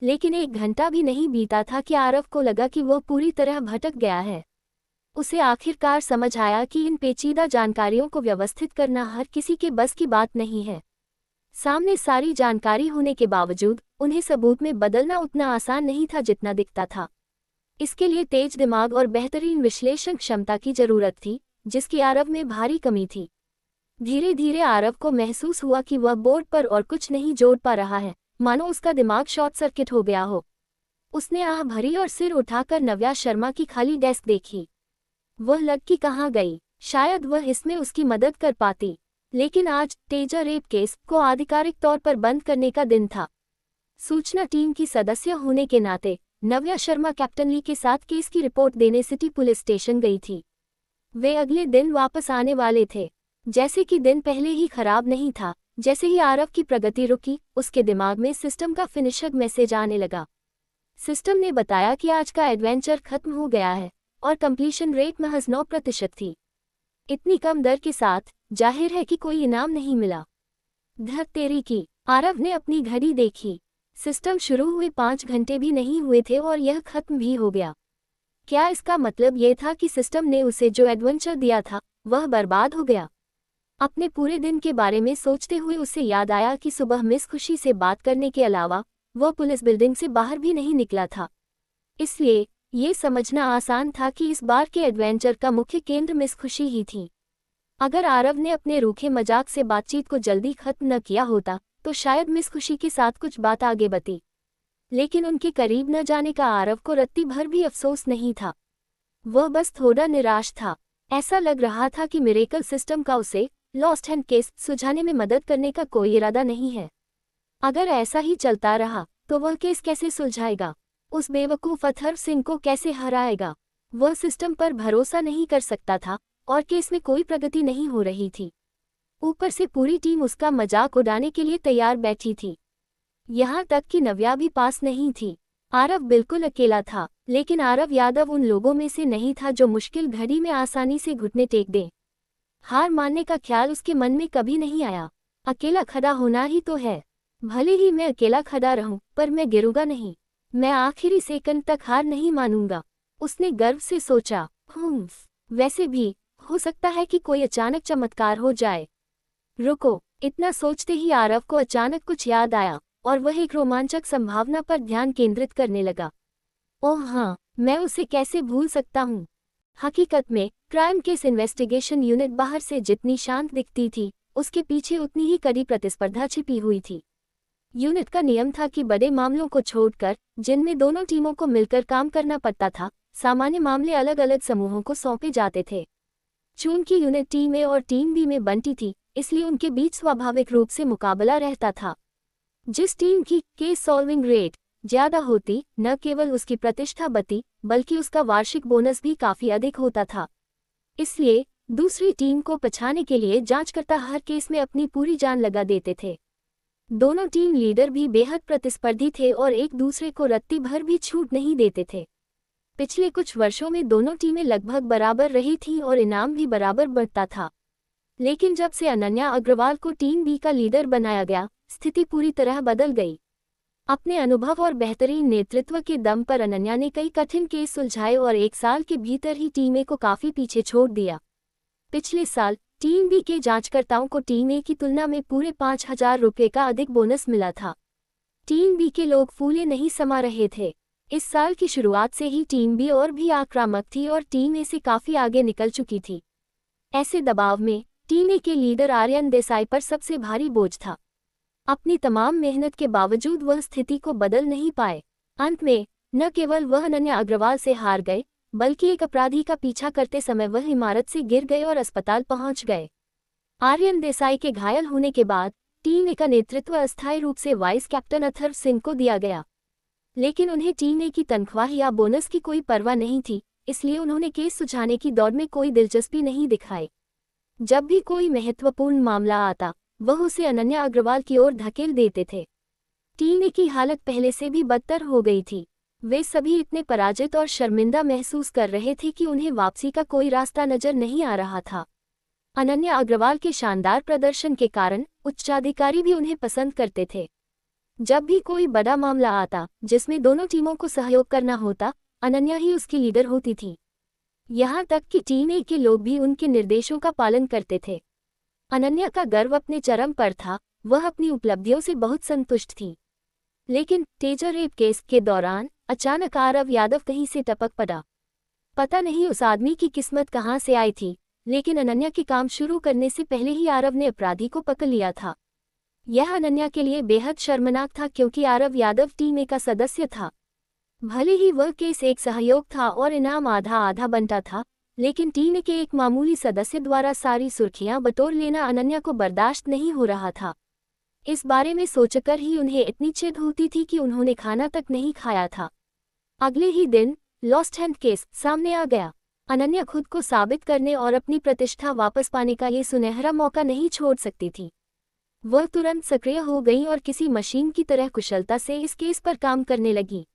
लेकिन 1 घंटा भी नहीं बीता था कि आरव को लगा कि वह पूरी तरह भटक गया है। उसे आखिरकार समझ आया कि इन पेचीदा जानकारियों को व्यवस्थित करना हर किसी के बस की बात नहीं है। सामने सारी जानकारी होने के बावजूद उन्हें सबूत में बदलना उतना आसान नहीं था जितना दिखता था। इसके लिए तेज दिमाग और बेहतरीन विश्लेषण क्षमता की जरूरत थी, जिसकी आरव में भारी कमी थी। धीरे धीरे आरव को महसूस हुआ कि वह बोर्ड पर और कुछ नहीं जोड़ पा रहा है, मानो उसका दिमाग शॉर्ट सर्किट हो गया हो। उसने आह भरी और सिर उठाकर नव्या शर्मा की खाली डेस्क देखी। वह लड़की कहाँ गई? शायद वह इसमें उसकी मदद कर पाती। लेकिन आज तेजा रेप केस को आधिकारिक तौर पर बंद करने का दिन था। सूचना टीम की सदस्य होने के नाते नव्या शर्मा कैप्टन ली के साथ केस की रिपोर्ट देने सिटी पुलिस स्टेशन गई थी। वे अगले दिन वापस आने वाले थे। जैसे कि दिन पहले ही खराब नहीं था। जैसे ही आरव की प्रगति रुकी, उसके दिमाग में सिस्टम का फिनिशर मैसेज आने लगा। सिस्टम ने बताया कि आज का एडवेंचर खत्म हो गया है और कंप्लीशन रेट महज 9% थी। इतनी कम दर के साथ जाहिर है कि कोई इनाम नहीं मिला। धत तेरी की, आरव ने अपनी घड़ी देखी। सिस्टम शुरू हुए 5 घंटे भी नहीं हुए थे और यह खत्म भी हो गया। क्या इसका मतलब ये था कि सिस्टम ने उसे जो एडवेंचर दिया था वह बर्बाद हो गया? अपने पूरे दिन के बारे में सोचते हुए उसे याद आया कि सुबह मिस खुशी से बात करने के अलावा वह पुलिस बिल्डिंग से बाहर भी नहीं निकला था। इसलिए ये समझना आसान था कि इस बार के एडवेंचर का मुख्य केंद्र मिस खुशी ही थी। अगर आरव ने अपने रूखे मजाक से बातचीत को जल्दी खत्म न किया होता तो शायद मिस खुशी के साथ कुछ बात आगे बढ़ती। लेकिन उनके करीब न जाने का आरव को रत्ती भर भी अफसोस नहीं था। वह बस थोड़ा निराश था। ऐसा लग रहा था कि मिरेकल सिस्टम का उसे लॉस्ट हैंड केस सुलझाने में मदद करने का कोई इरादा नहीं है। अगर ऐसा ही चलता रहा तो वह केस कैसे सुलझाएगा? उस बेवकूफ अथर्व सिंह को कैसे हराएगा? वह सिस्टम पर भरोसा नहीं कर सकता था और केस में कोई प्रगति नहीं हो रही थी। ऊपर से पूरी टीम उसका मजाक उड़ाने के लिए तैयार बैठी थी। यहाँ तक कि नव्या भी पास नहीं थी। आरव बिल्कुल अकेला था, लेकिन आरव यादव उन लोगों में से नहीं था जो मुश्किल घड़ी में आसानी से घुटने टेक दें। हार मानने का ख्याल उसके मन में कभी नहीं आया। अकेला खड़ा होना ही तो है। भले ही मैं अकेला खड़ा रहूं, पर मैं गिरूंगा नहीं। मैं आखिरी सेकंड तक हार नहीं मानूंगा, उसने गर्व से सोचा। वैसे भी हो सकता है कि कोई अचानक चमत्कार हो जाए। रुको, इतना सोचते ही आरव को अचानक कुछ याद आया और वह एक रोमांचक संभावना पर ध्यान केंद्रित करने लगा। ओह हाँ, मैं उसे कैसे भूल सकता हूँ। हकीकत में क्राइम केस इन्वेस्टिगेशन यूनिट बाहर से जितनी शांत दिखती थी, उसके पीछे उतनी ही कड़ी प्रतिस्पर्धा छिपी हुई थी। यूनिट का नियम था कि बड़े मामलों को छोड़कर, जिनमें दोनों टीमों को मिलकर काम करना पड़ता था, सामान्य मामले अलग अलग समूहों को सौंपे जाते थे। चूंकि यूनिट टीम ए और टीम बी में बंटी थी, इसलिए उनके बीच स्वाभाविक रूप से मुकाबला रहता था। जिस टीम की केस सॉल्विंग रेट ज्यादा होती, न केवल उसकी प्रतिष्ठा बढ़ती बल्कि उसका वार्षिक बोनस भी काफी अधिक होता था। इसलिए दूसरी टीम को पछाने के लिए जांचकर्ता हर केस में अपनी पूरी जान लगा देते थे। दोनों टीम लीडर भी बेहद प्रतिस्पर्धी थे और एक दूसरे को रत्ती भर भी छूट नहीं देते थे। पिछले कुछ वर्षों में दोनों टीमें लगभग बराबर रही थीं और इनाम भी बराबर बढ़ता था। लेकिन जब से अनन्या अग्रवाल को टीम बी का लीडर बनाया गया, स्थिति पूरी तरह बदल गई। अपने अनुभव और बेहतरीन नेतृत्व के दम पर अनन्या ने कई कठिन केस सुलझाए और 1 साल के भीतर ही टीम ए को काफी पीछे छोड़ दिया। पिछले साल टीम बी के जांचकर्ताओं को टीम ए की तुलना में पूरे 5,000 रुपये का अधिक बोनस मिला था। टीम बी के लोग फूले नहीं समा रहे थे। इस साल की शुरुआत से ही टीम बी और भी आक्रामक थी और टीम ए से काफी आगे निकल चुकी थी। ऐसे दबाव में टीम ए के लीडर आर्यन देसाई पर सबसे भारी बोझ था। अपनी तमाम मेहनत के बावजूद वह स्थिति को बदल नहीं पाए। अंत में न केवल वह अनन्या अग्रवाल से हार गए, बल्कि एक अपराधी का पीछा करते समय वह इमारत से गिर गए और अस्पताल पहुंच गए। आर्यन देसाई के घायल होने के बाद टीम ए का नेतृत्व अस्थायी रूप से वाइस कैप्टन अथर्व सिंह को दिया गया। लेकिन उन्हें टीम ए की तनख्वाह या बोनस की कोई परवाह नहीं थी, इसलिए उन्होंने केस सुलझाने की दौड़ में कोई दिलचस्पी नहीं दिखाई। जब भी कोई महत्वपूर्ण मामला आता, वह उसे अनन्या अग्रवाल की ओर धकेल देते थे। टीम ए की हालत पहले से भी बदतर हो गई थी। वे सभी इतने पराजित और शर्मिंदा महसूस कर रहे थे कि उन्हें वापसी का कोई रास्ता नजर नहीं आ रहा था। अनन्या अग्रवाल के शानदार प्रदर्शन के कारण उच्चाधिकारी भी उन्हें पसंद करते थे। जब भी कोई बड़ा मामला आता जिसमें दोनों टीमों को सहयोग करना होता, अनन्या ही उसकी लीडर होती थी। यहाँ तक कि टीम ए के लोग भी उनके निर्देशों का पालन करते थे। अनन्या का गर्व अपने चरम पर था, वह अपनी उपलब्धियों से बहुत संतुष्ट थी। लेकिन तेजर रेप केस के दौरान अचानक आरव यादव कहीं से टपक पड़ा। पता नहीं उस आदमी की किस्मत कहाँ से आई थी, लेकिन अनन्या के काम शुरू करने से पहले ही आरव ने अपराधी को पकड़ लिया था। यह अनन्या के लिए बेहद शर्मनाक था क्योंकि आरव यादव टीम ए का सदस्य था। भले ही वह केस एक सहयोग था और इनाम आधा आधा बनता था, लेकिन टीम ए के एक मामूली सदस्य द्वारा सारी सुर्खियां बटोर लेना अनन्या को बर्दाश्त नहीं हो रहा था। इस बारे में सोचकर ही उन्हें इतनी चिढ़ होती थी कि उन्होंने खाना तक नहीं खाया था। अगले ही दिन लॉस्ट हैंड केस सामने आ गया। अनन्या खुद को साबित करने और अपनी प्रतिष्ठा वापस पाने का ये सुनहरा मौका नहीं छोड़ सकती थी। वह तुरंत सक्रिय हो गई और किसी मशीन की तरह कुशलता से इस केस पर काम करने लगी।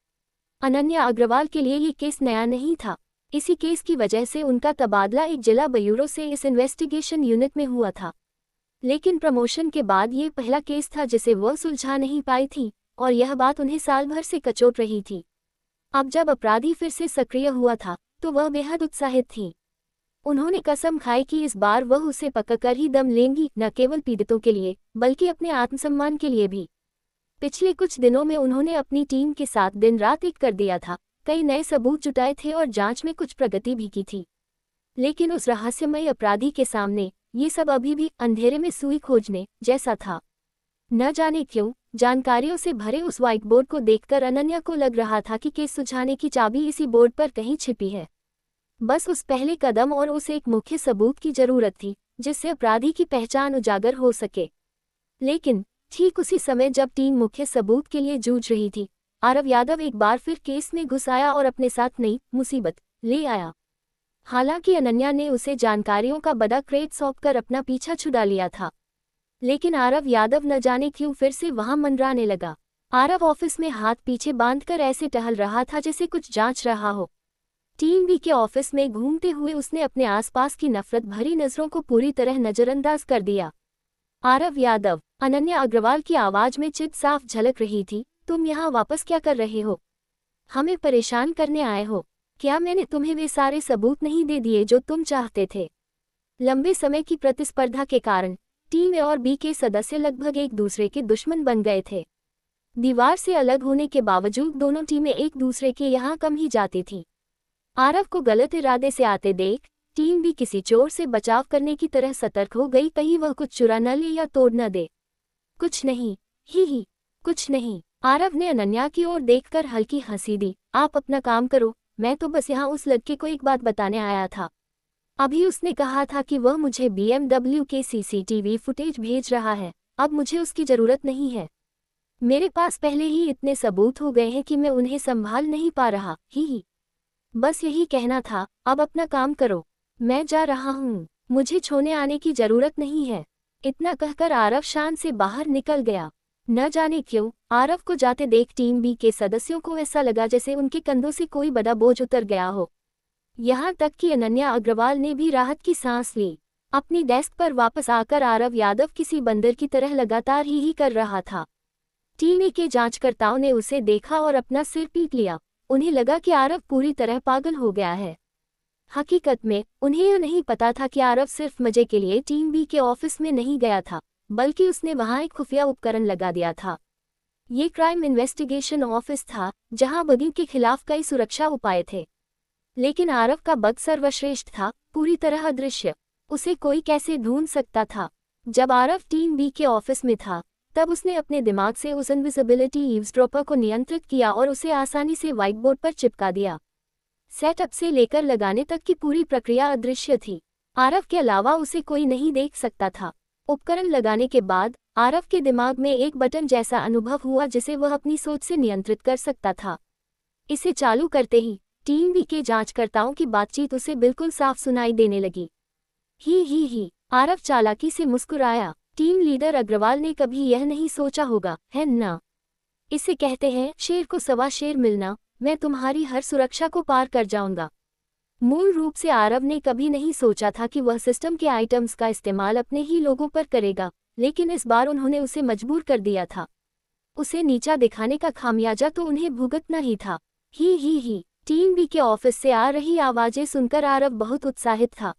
अनन्या अग्रवाल के लिए ये केस नया नहीं था। इसी केस की वजह से उनका तबादला एक जिला ब्यूरो से इस इन्वेस्टिगेशन यूनिट में हुआ था। लेकिन प्रमोशन के बाद ये पहला केस था जिसे वह सुलझा नहीं पाई थी और यह बात उन्हें साल भर से कचोट रही थी। अब जब अपराधी फिर से सक्रिय हुआ था तो वह बेहद उत्साहित थी। उन्होंने कसम खाई कि इस बार वह उसे पकड़कर ही दम लेंगी, न केवल पीड़ितों के लिए बल्कि अपने आत्मसम्मान के लिए भी। पिछले कुछ दिनों में उन्होंने अपनी टीम के साथ दिन रात एक कर दिया था, कई नए सबूत जुटाए थे और जांच में कुछ प्रगति भी की थी। लेकिन उस रहस्यमय अपराधी के सामने ये सब अभी भी अंधेरे में सुई खोजने जैसा था। न जाने क्यों जानकारियों से भरे उस व्हाइट बोर्ड को देखकर अनन्या को लग रहा था कि केस सुलझाने की चाबी इसी बोर्ड पर कहीं छिपी है। बस उस पहले कदम और उस एक मुख्य सबूत की जरूरत थी जिससे अपराधी की पहचान उजागर हो सके। लेकिन ठीक उसी समय जब टीम मुख्य सबूत के लिए जूझ रही थी, आरव यादव एक बार फिर केस में घुस आया और अपने साथ नई मुसीबत ले आया। हालांकि अनन्या ने उसे जानकारियों का बड़ा क्रेट सौंपकर अपना पीछा छुड़ा लिया था, लेकिन आरव यादव न जाने क्यों फिर से वहां मंडराने लगा। आरव ऑफिस में हाथ पीछे बांधकर ऐसे टहल रहा था जैसे कुछ जांच रहा हो। टीम बी के ऑफिस में घूमते हुए उसने अपने आसपास की नफरत भरी नजरों को पूरी तरह नजरअंदाज कर दिया। आरव यादव, अनन्या अग्रवाल की आवाज में चिढ़ साफ झलक रही थी। तुम यहाँ वापस क्या कर रहे हो? हमें परेशान करने आए हो? क्या मैंने तुम्हें वे सारे सबूत नहीं दे दिए जो तुम चाहते थे? लंबे समय की प्रतिस्पर्धा के कारण टीम ए और बी के सदस्य लगभग एक दूसरे के दुश्मन बन गए थे। दीवार से अलग होने के बावजूद दोनों टीमें एक दूसरे के यहाँ कम ही जाती थीं। आरव को गलत इरादे से आते देख टीम भी किसी चोर से बचाव करने की तरह सतर्क हो गई, कहीं वह कुछ चुरा न ले या तोड़ न दे। कुछ नहीं, ही कुछ नहीं। आरव ने अनन्या की ओर देखकर हल्की हंसी दी। आप अपना काम करो, मैं तो बस यहाँ उस लड़के को एक बात बताने आया था। अभी उसने कहा था कि वह मुझे BMW के सीसीटीवी फुटेज भेज रहा है, अब मुझे उसकी जरूरत नहीं है। मेरे पास पहले ही इतने सबूत हो गए हैं कि मैं उन्हें संभाल नहीं पा रहा। ही बस यही कहना था, अब अपना काम करो, मैं जा रहा हूँ, मुझे छोड़ने आने की जरूरत नहीं है। इतना कहकर आरव शान से बाहर निकल गया। न जाने क्यों आरव को जाते देख टीम बी के सदस्यों को ऐसा लगा जैसे उनके कंधों से कोई बड़ा बोझ उतर गया हो। यहाँ तक कि अनन्या अग्रवाल ने भी राहत की सांस ली। अपनी डेस्क पर वापस आकर आरव यादव किसी बंदर की तरह लगातार ही कर रहा था। टीवी के जांचकर्ताओं ने उसे देखा और अपना सिर पीट लिया। उन्हें लगा कि आरव पूरी तरह पागल हो गया है। हकीकत में उन्हें यह नहीं पता था कि आरव सिर्फ मजे के लिए टीम बी के ऑफिस में नहीं गया था, बल्कि उसने वहां एक खुफिया उपकरण लगा दिया था। ये क्राइम इन्वेस्टिगेशन ऑफिस था, जहां बगी के खिलाफ कई सुरक्षा उपाय थे। लेकिन आरव का बग सर्वश्रेष्ठ था, पूरी तरह अदृश्य। उसे कोई कैसे ढूंढ सकता था? जब आरव टीम बी के ऑफिस में था, तब उसने अपने दिमाग से उस इनविजिबिलिटी ईव्सड्रॉपर को नियंत्रित किया और उसे आसानी से व्हाइट बोर्ड पर चिपका दिया। सेटअप से लेकर लगाने तक की पूरी प्रक्रिया अदृश्य थी। आरव के अलावा उसे कोई नहीं देख सकता था। उपकरण लगाने के बाद आरव के दिमाग में एक बटन जैसा अनुभव हुआ जिसे वह अपनी सोच से नियंत्रित कर सकता था। इसे चालू करते ही टीम बी के जांचकर्ताओं की बातचीत उसे बिल्कुल साफ सुनाई देने लगी। ही आरव चालाकी से मुस्कुराया। टीम लीडर अग्रवाल ने कभी यह नहीं सोचा होगा, है ना? इसे कहते हैं शेर को सवा शेर मिलना। मैं तुम्हारी हर सुरक्षा को पार कर जाऊंगा। मूल रूप से आरव ने कभी नहीं सोचा था कि वह सिस्टम के आइटम्स का इस्तेमाल अपने ही लोगों पर करेगा, लेकिन इस बार उन्होंने उसे मजबूर कर दिया था। उसे नीचा दिखाने का खामियाजा तो उन्हें भुगतना ही था। ही टीम बी के ऑफिस से आ रही आवाजें सुनकर आरव बहुत उत्साहित था।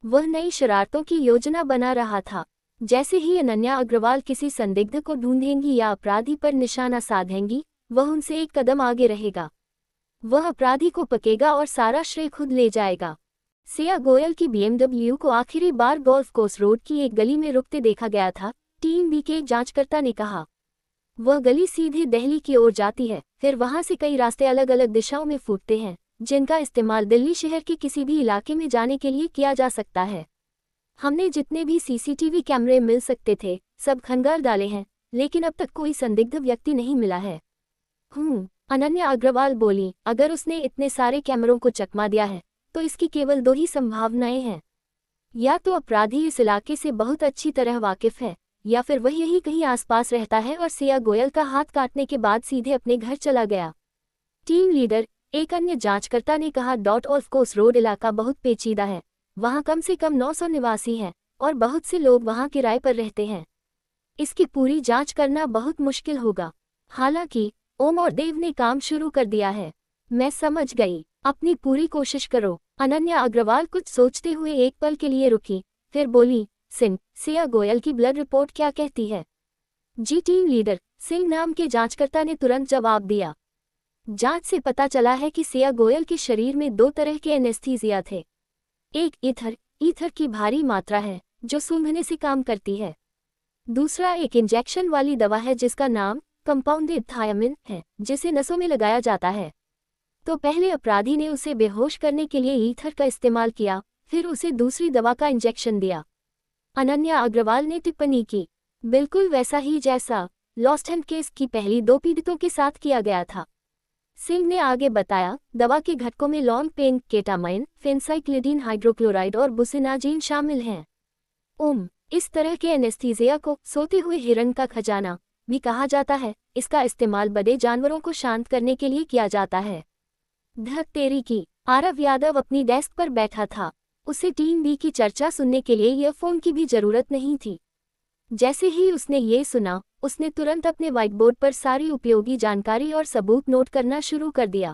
वह नई शरारतों की योजना बना रहा था। जैसे ही अनन्या अग्रवाल किसी संदिग्ध को ढूंढेंगी या अपराधी पर निशाना साधेंगी, वह उनसे एक कदम आगे रहेगा। वह अपराधी को पकेगा और सारा श्रेय खुद ले जाएगा। श्रेया गोयल की BMW को आखिरी बार गोल्फ कोर्स रोड की एक गली में रुकते देखा गया था, टीम बी के एक जांचकर्ता ने कहा। वह गली सीधे दिल्ली की ओर जाती है, फिर वहां से कई रास्ते अलग अलग दिशाओं में फूटते हैं, जिनका इस्तेमाल दिल्ली शहर के किसी भी इलाके में जाने के लिए किया जा सकता है। हमने जितने भी CCTV कैमरे मिल सकते थे, सब खंगाल डाले हैं, लेकिन अब तक कोई संदिग्ध व्यक्ति नहीं मिला है। अनन्या अग्रवाल बोली, अगर उसने इतने सारे कैमरों को चकमा दिया है, तो इसकी केवल दो ही संभावनाएं हैं। या तो अपराधी इस इलाके से बहुत अच्छी तरह वाकिफ है, या फिर वह यही कहीं आसपास रहता है और श्रेया गोयल का हाथ काटने के बाद सीधे अपने घर चला गया। टीम लीडर, एक अन्य जांचकर्ता ने कहा, ऑफ कोर्स रोड इलाका बहुत पेचीदा है। वहां कम से कम 900 निवासी हैं और बहुत से लोग वहां किराए पर रहते हैं। इसकी पूरी जांच करना बहुत मुश्किल होगा। हालांकि ओम और देव ने काम शुरू कर दिया है। मैं समझ गई, अपनी पूरी कोशिश करो। अनन्या अग्रवाल कुछ सोचते हुए एक पल के लिए रुकी, फिर बोली, सिंह, श्रेया गोयल की ब्लड रिपोर्ट क्या कहती है? जी टीम लीडर, सिंह नाम के जांचकर्ता ने तुरंत जवाब दिया। जांच से पता चला है कि श्रेया गोयल के शरीर में दो तरह के एनेस्थीसिया थे। एक ईथर की भारी मात्रा है जो सूंघने से काम करती है। दूसरा एक इंजेक्शन वाली दवा है जिसका नाम कंपाउंडेड थायामिन है, जिसे नसों में लगाया जाता है। तो पहले अपराधी ने उसे बेहोश करने के लिए ईथर का इस्तेमाल किया, फिर उसे दूसरी दवा का इंजेक्शन दिया। अनन्या अग्रवाल ने टिप्पणी की, बिल्कुल वैसा ही जैसा लॉस्ट हैंड केस की पहली दो पीड़ितों के साथ किया गया था। सिंह ने आगे बताया, दवा के घटकों में लॉन्ग पेन केटामाइन, फेंसाइक्लिडीन हाइड्रोक्लोराइड और बुसिनाजीन शामिल हैं। इस तरह के एनेस्थीसिया को सोते हुए हिरण का खजाना भी कहा जाता है। इसका इस्तेमाल बड़े जानवरों को शांत करने के लिए किया जाता है। धत तेरी की, आरव यादव अपनी डेस्क पर बैठा था। उसे टीम बी की चर्चा सुनने के लिए ईयरफोन की भी जरूरत नहीं थी। जैसे ही उसने ये सुना, उसने तुरंत अपने व्हाइट बोर्ड पर सारी उपयोगी जानकारी और सबूत नोट करना शुरू कर दिया।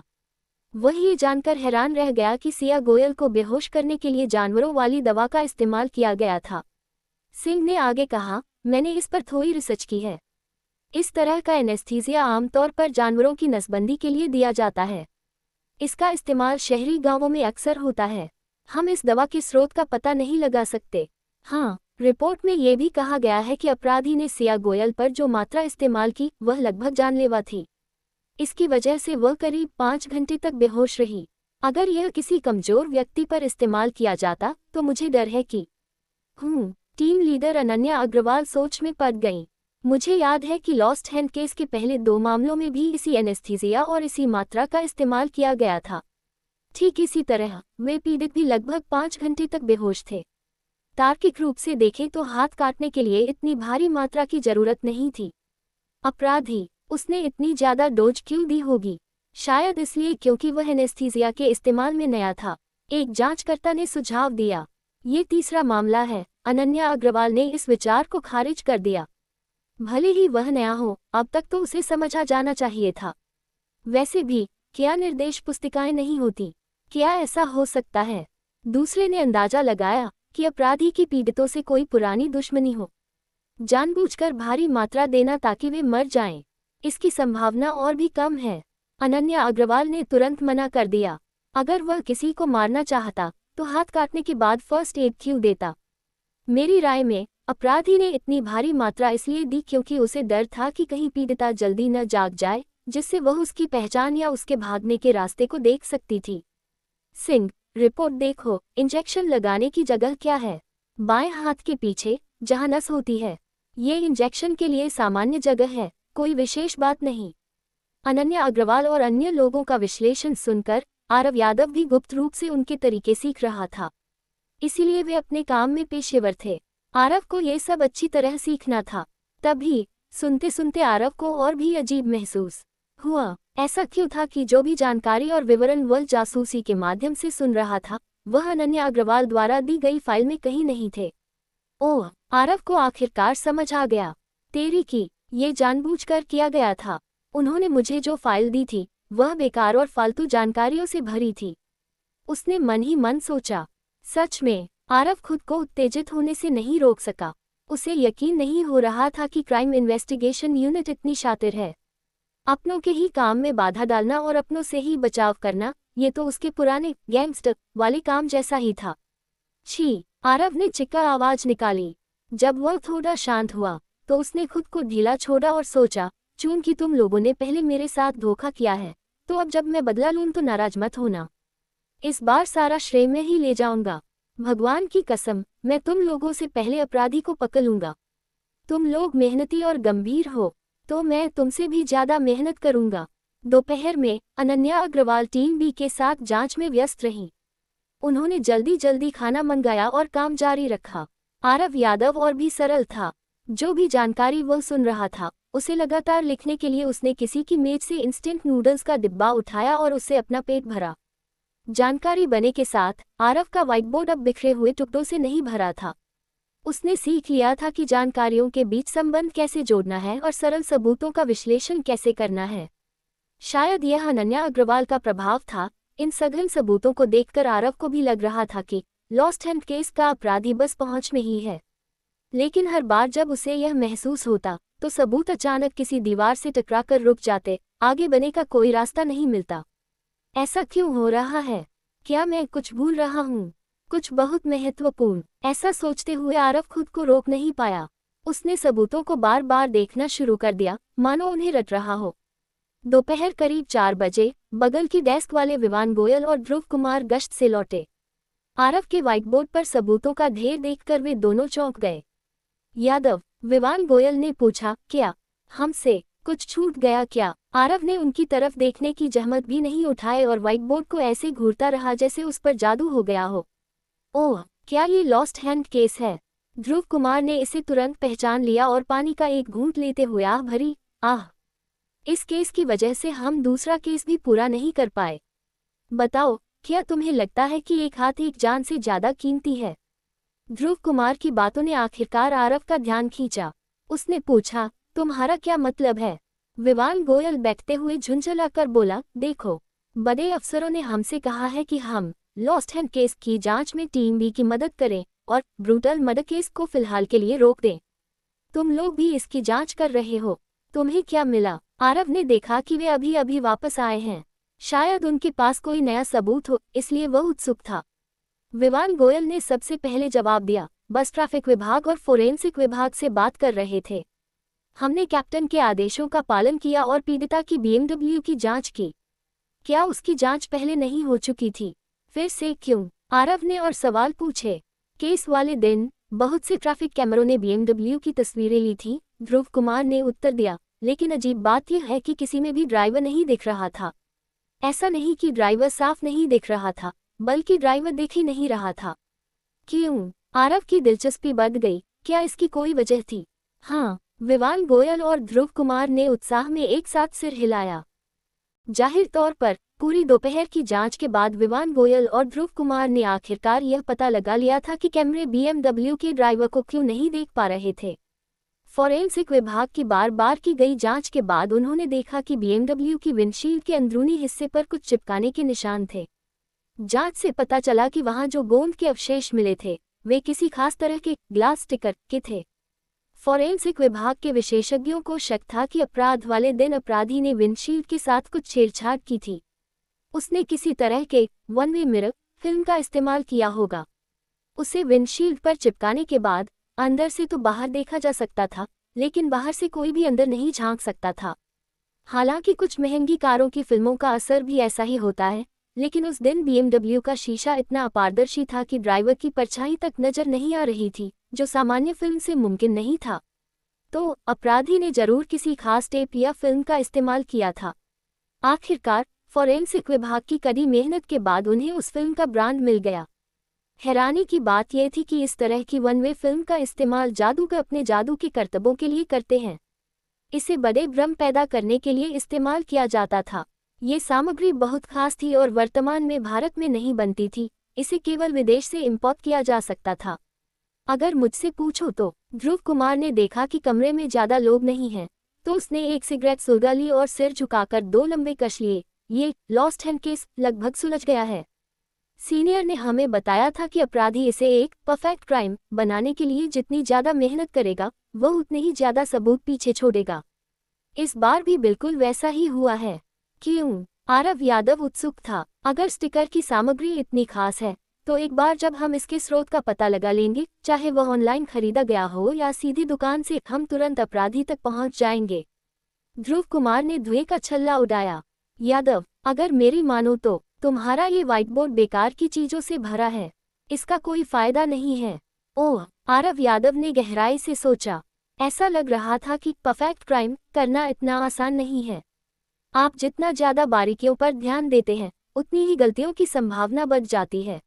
वह ये जानकर हैरान रह गया कि श्रेया गोयल को बेहोश करने के लिए जानवरों वाली दवा का इस्तेमाल किया गया था। सिंह ने आगे कहा, मैंने इस पर थोड़ी रिसर्च की है। इस तरह का एनेस्थीसिया आमतौर पर जानवरों की नसबंदी के लिए दिया जाता है। इसका इस्तेमाल शहरी गांवों में अक्सर होता है। हम इस दवा के स्रोत का पता नहीं लगा सकते। हाँ, रिपोर्ट में यह भी कहा गया है कि अपराधी ने श्रेया गोयल पर जो मात्रा इस्तेमाल की वह लगभग जानलेवा थी। इसकी वजह से वह करीब 5 घंटे तक बेहोश रही। अगर यह किसी कमजोर व्यक्ति पर इस्तेमाल किया जाता तो मुझे डर है कि टीम लीडर अनन्या अग्रवाल सोच में पड़ गईं। मुझे याद है कि लॉस्ट हैंड केस के पहले 2 मामलों में भी इसी एनेस्थीसिया और इसी मात्रा का इस्तेमाल किया गया था। ठीक इसी तरह वे पीड़ित भी लगभग 5 घंटे तक बेहोश थे। तार्किक रूप से देखें तो हाथ काटने के लिए इतनी भारी मात्रा की जरूरत नहीं थी। अपराधी उसने इतनी ज्यादा डोज क्यों दी होगी? शायद इसलिए क्योंकि वह एनेस्थीसिया के इस्तेमाल में नया था। एक जांचकर्ता ने सुझाव दिया। ये तीसरा मामला है। अनन्या अग्रवाल ने इस विचार को खारिज कर दिया। भले ही वह नया हो, अब तक तो उसे समझा जाना चाहिए था। वैसे भी क्या निर्देश पुस्तिकाएं नहीं होती? क्या ऐसा हो सकता है? दूसरे ने अंदाजा लगाया कि अपराधी की पीड़ितों से कोई पुरानी दुश्मनी हो। जानबूझकर भारी मात्रा देना ताकि वे मर जाएं, इसकी संभावना और भी कम है। अनन्या अग्रवाल ने तुरंत मना कर दिया। अगर वह किसी को मारना चाहता तो हाथ काटने के बाद फर्स्ट एड क्यों देता? मेरी राय में अपराधी ने इतनी भारी मात्रा इसलिए दी क्योंकि उसे डर था कि कहीं पीड़िता जल्दी न जाग जाए, जिससे वह उसकी पहचान या उसके भागने के रास्ते को देख सकती थी। सिंह, रिपोर्ट देखो। इंजेक्शन लगाने की जगह क्या है? बाएं हाथ के पीछे, जहां नस होती है। ये इंजेक्शन के लिए सामान्य जगह है, कोई विशेष बात नहीं। अनन्या अग्रवाल और अन्य लोगों का विश्लेषण सुनकर आरव यादव भी गुप्त रूप से उनके तरीके सीख रहा था। इसीलिए वे अपने काम में पेशेवर थे। आरव को ये सब अच्छी तरह सीखना था। तभी सुनते सुनते आरव को और भी अजीब महसूस हुआ। ऐसा क्यों था कि जो भी जानकारी और विवरण वह जासूसी के माध्यम से सुन रहा था, वह अनन्या अग्रवाल द्वारा दी गई फाइल में कहीं नहीं थे। ओह, आरव को आखिरकार समझ आ गया। तेरी की, ये जानबूझकर किया गया था। उन्होंने मुझे जो फाइल दी थी वह बेकार और फालतू जानकारियों से भरी थी। उसने मन ही मन सोचा। सच में आरव खुद को उत्तेजित होने से नहीं रोक सका। उसे यकीन नहीं हो रहा था कि क्राइम इन्वेस्टिगेशन यूनिट इतनी शातिर है। अपनों के ही काम में बाधा डालना और अपनों से ही बचाव करना, ये तो उसके पुराने गैंगस्टर वाले काम जैसा ही था। छी! आरव ने चिक्का आवाज निकाली। जब वह थोड़ा शांत हुआ तो उसने खुद को ढीला छोड़ा और सोचा, चूंकि तुम लोगों ने पहले मेरे साथ धोखा किया है, तो अब जब मैं बदला लूं तो नाराज मत होना। इस बार सारा श्रेय मैं ही ले जाऊंगा। भगवान की कसम, मैं तुम लोगों से पहले अपराधी को पकड़ लूंगा। तुम लोग मेहनती और गंभीर हो, तो मैं तुमसे भी ज्यादा मेहनत करूंगा। दोपहर में अनन्या अग्रवाल टीम बी के साथ जांच में व्यस्त रहीं। उन्होंने जल्दी जल्दी खाना मंगाया और काम जारी रखा। आरव यादव और भी सरल था। जो भी जानकारी वह सुन रहा था उसे लगातार लिखने के लिए उसने किसी की मेज से इंस्टेंट नूडल्स का डिब्बा उठाया और उससे अपना पेट भरा। जानकारी बने के साथ आरव का व्हाइट बोर्ड अब बिखरे हुए टुकड़ों से नहीं भरा था। उसने सीख लिया था कि जानकारियों के बीच संबंध कैसे जोड़ना है और सरल सबूतों का विश्लेषण कैसे करना है। शायद यह अनन्या अग्रवाल का प्रभाव था। इन सघन सबूतों को देखकर आरव को भी लग रहा था कि लॉस्ट हैंड केस का अपराधी बस पहुंच में ही है। लेकिन हर बार जब उसे यह महसूस होता तो सबूत अचानक किसी दीवार से टकराकर रुक जाते, आगे बढ़ने का कोई रास्ता नहीं मिलता। ऐसा क्यों हो रहा है? क्या मैं कुछ भूल रहा हूँ? कुछ बहुत महत्वपूर्ण। ऐसा सोचते हुए आरव खुद को रोक नहीं पाया। उसने सबूतों को बार बार देखना शुरू कर दिया, मानो उन्हें रट रहा हो। दोपहर करीब 4 बजे बगल की डेस्क वाले विवान गोयल और ध्रुव कुमार गश्त से लौटे। आरव के व्हाइट बोर्ड पर सबूतों का ढेर देखकर वे दोनों चौंक गए। यादव, विवान गोयल ने पूछा, क्या हमसे कुछ छूट गया क्या? आरव ने उनकी तरफ देखने की जहमत भी नहीं उठाए और व्हाइट बोर्ड को ऐसे घूरता रहा जैसे उस पर जादू हो गया हो। ओह, क्या ये लॉस्ट हैंड केस है? ध्रुव कुमार ने इसे तुरंत पहचान लिया और पानी का एक घूंट लेते हुए आह भरी, आह! इस केस की वजह से हम दूसरा केस भी पूरा नहीं कर पाए। बताओ, क्या तुम्हें लगता है कि एक हाथ एक जान से ज्यादा कीमती है? ध्रुव कुमार की बातों ने आखिरकार आरव का ध्यान खींचा। उसने पूछा, तुम्हारा क्या मतलब है? विवान गोयल बैठते हुए झुंझलाकर बोला, देखो, बड़े अफसरों ने हमसे कहा है कि हम लॉस्ट हैंड केस की जांच में टीम बी की मदद करें और ब्रूटल मर्डर केस को फिलहाल के लिए रोक दें। तुम लोग भी इसकी जांच कर रहे हो। तुम्हें क्या मिला? आरव ने देखा कि वे अभी अभी वापस आए हैं। शायद उनके पास कोई नया सबूत हो, इसलिए वह उत्सुक था। विवान गोयल ने सबसे पहले जवाब दिया, बस ट्रैफिक विभाग और फोरेंसिक विभाग से बात कर रहे थे। हमने कैप्टन के आदेशों का पालन किया और पीड़िता की BMW की जांच की। क्या उसकी जांच पहले नहीं हो चुकी थी? फिर से क्यों? आरव ने और सवाल पूछे। केस वाले दिन बहुत से ट्रैफिक कैमरों ने BMW की तस्वीरें ली थी, ध्रुव कुमार ने उत्तर दिया। लेकिन अजीब बात यह है कि किसी में भी ड्राइवर नहीं दिख रहा था। ऐसा नहीं कि ड्राइवर साफ नहीं दिख रहा था, बल्कि ड्राइवर दिख ही नहीं रहा था। क्यों? आरव की दिलचस्पी बढ़ गई। क्या इसकी कोई वजह थी? हाँ, विवान गोयल और ध्रुव कुमार ने उत्साह में एक साथ सिर हिलाया। जाहिर तौर पर पूरी दोपहर की जांच के बाद विवान गोयल और ध्रुव कुमार ने आखिरकार यह पता लगा लिया था कि कैमरे BMW के ड्राइवर को क्यों नहीं देख पा रहे थे। फॉरेंसिक विभाग की बार बार की गई जांच के बाद उन्होंने देखा कि BMW की विंडशील्ड के अंदरूनी हिस्से पर कुछ चिपकाने के निशान थे। जांच से पता चला कि वहां जो गोंद के अवशेष मिले थे वे किसी खास तरह के ग्लास स्टिकर के थे। फॉरेंसिक विभाग के विशेषज्ञों को शक था कि अपराध वाले दिन अपराधी ने विंडशील्ड के साथ कुछ छेड़छाड़ की थी। उसने किसी तरह के वन वे मिरर फिल्म का इस्तेमाल किया होगा। उसे विंडशील्ड पर चिपकाने के बाद अंदर से तो बाहर देखा जा सकता था, लेकिन बाहर से कोई भी अंदर नहीं झांक सकता था। हालांकि कुछ महंगी कारों की फिल्मों का असर भी ऐसा ही होता है, लेकिन उस दिन BMW का शीशा इतना अपारदर्शी था कि ड्राइवर की परछाई तक नजर नहीं आ रही थी, जो सामान्य फिल्म से मुमकिन नहीं था। तो अपराधी ने जरूर किसी खास टेप या फिल्म का इस्तेमाल किया था। आखिरकार फॉरेंसिक विभाग की कड़ी मेहनत के बाद उन्हें उस फिल्म का ब्रांड मिल गया। हैरानी की बात यह थी कि इस तरह की वन वे फिल्म का इस्तेमाल जादूगर अपने जादू के करतबों के लिए करते हैं। इसे बड़े भ्रम पैदा करने के लिए इस्तेमाल किया जाता था। ये सामग्री बहुत खास थी और वर्तमान में भारत में नहीं बनती थी, इसे केवल विदेश से इंपोर्ट किया जा सकता था। अगर मुझसे पूछो तो ध्रुव कुमार ने देखा कि कमरे में ज्यादा लोग नहीं हैं, तो उसने एक सिगरेट सुलगा ली और सिर झुकाकर दो लंबे कश लिए। ये लॉस्ट हैंड केस लगभग सुलझ गया है। सीनियर ने हमें बताया था कि अपराधी इसे एक परफेक्ट क्राइम बनाने के लिए जितनी ज्यादा मेहनत करेगा, वह उतने ही ज्यादा सबूत पीछे छोड़ेगा। इस बार भी बिल्कुल वैसा ही हुआ है। क्यों? आरव यादव उत्सुक था। अगर स्टिकर की सामग्री इतनी खास है, तो एक बार जब हम इसके स्रोत का पता लगा लेंगे, चाहे वह ऑनलाइन खरीदा गया हो या सीधी दुकान से, हम तुरंत अपराधी तक पहुंच जाएंगे। ध्रुव कुमार ने धुएं का छल्ला उड़ाया। यादव, अगर मेरी मानो तो तुम्हारा ये व्हाइट बोर्ड बेकार की चीजों से भरा है, इसका कोई फायदा नहीं है। ओह, आरव यादव ने गहराई से सोचा। ऐसा लग रहा था कि परफेक्ट क्राइम करना इतना आसान नहीं है। आप जितना ज्यादा बारीकियों पर ध्यान देते हैं, उतनी ही गलतियों की संभावना बढ़ जाती है।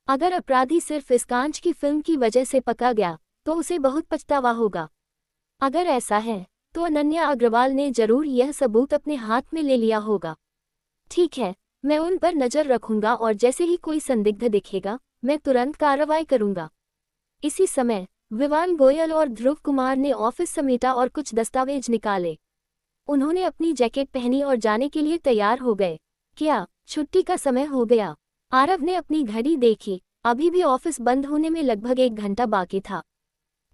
अगर अपराधी सिर्फ इस कांच की फिल्म की वजह से पकड़ा गया, तो उसे बहुत पछतावा होगा। अगर ऐसा है, तो अनन्या अग्रवाल ने जरूर यह सबूत अपने हाथ में ले लिया होगा। ठीक है, मैं उन पर नजर रखूंगा और जैसे ही कोई संदिग्ध दिखेगा, मैं तुरंत कार्रवाई करूंगा। इसी समय विवान गोयल और ध्रुव कुमार ने ऑफिस समेटा और कुछ दस्तावेज निकाले। उन्होंने अपनी जैकेट पहनी और जाने के लिए तैयार हो गए। क्या छुट्टी का समय हो गया? आरव ने अपनी घड़ी देखी। अभी भी ऑफिस बंद होने में लगभग 1 घंटा बाकी था।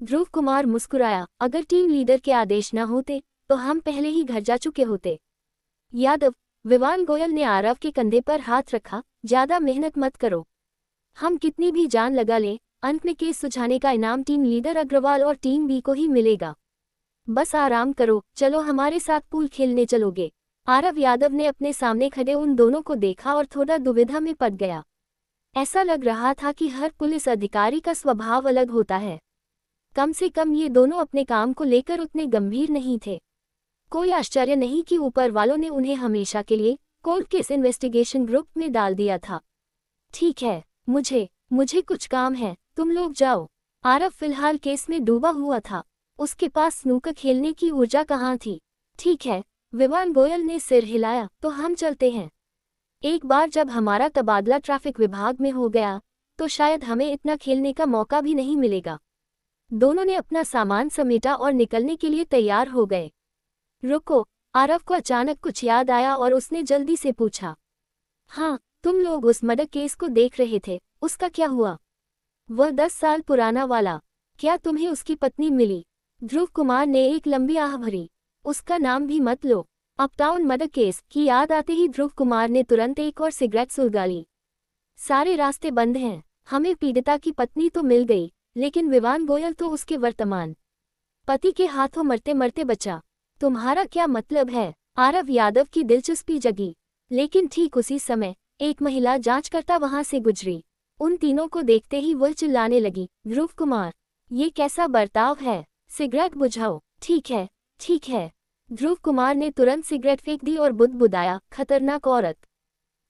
ध्रुव कुमार मुस्कुराया। अगर टीम लीडर के आदेश न होते, तो हम पहले ही घर जा चुके होते। यादव, विवान गोयल ने आरव के कंधे पर हाथ रखा। ज्यादा मेहनत मत करो। हम कितनी भी जान लगा लें, अंत में केस सुलझाने का इनाम टीम लीडर अग्रवाल और टीम बी को ही मिलेगा। बस आराम करो। चलो हमारे साथ पूल खेलने चलोगे? आरव यादव ने अपने सामने खड़े उन दोनों को देखा और थोड़ा दुविधा में पड़ गया। ऐसा लग रहा था कि हर पुलिस अधिकारी का स्वभाव अलग होता है। कम से कम ये दोनों अपने काम को लेकर उतने गंभीर नहीं थे। कोई आश्चर्य नहीं कि ऊपर वालों ने उन्हें हमेशा के लिए कोल्ड केस इन्वेस्टिगेशन ग्रुप में डाल दिया था। ठीक है, मुझे कुछ काम है, तुम लोग जाओ। आरव फिलहाल केस में डूबा हुआ था। उसके पास स्नूकर खेलने की ऊर्जा कहाँ थी। ठीक है, विवान गोयल ने सिर हिलाया, तो हम चलते हैं। एक बार जब हमारा तबादला ट्रैफिक विभाग में हो गया, तो शायद हमें इतना खेलने का मौका भी नहीं मिलेगा। दोनों ने अपना सामान समेटा और निकलने के लिए तैयार हो गए। रुको, आरव को अचानक कुछ याद आया और उसने जल्दी से पूछा। हाँ, तुम लोग उस मर्डर केस को देख रहे थे, उसका क्या हुआ? वह 10 साल पुराना वाला। क्या तुम्हें उसकी पत्नी मिली? ध्रुव कुमार ने एक लंबी आह भरी। उसका नाम भी मत लो। अपटाउन मर्डर केस की याद आते ही ध्रुव कुमार ने तुरंत एक और सिगरेट सुलगा ली। सारे रास्ते बंद हैं। हमें पीड़िता की पत्नी तो मिल गई, लेकिन विवान गोयल तो उसके वर्तमान पति के हाथों मरते मरते बचा। तुम्हारा क्या मतलब है? आरव यादव की दिलचस्पी जगी। लेकिन ठीक उसी समय एक महिला जांचकर्ता वहां से गुजरी। उन तीनों को देखते ही वह चिल्लाने लगी, ध्रुव कुमार, ये कैसा बर्ताव है? सिगरेट बुझाओ। ठीक है, ठीक है। ध्रुव कुमार ने तुरंत सिगरेट फेंक दी और बुदबुदाया, खतरनाक औरत।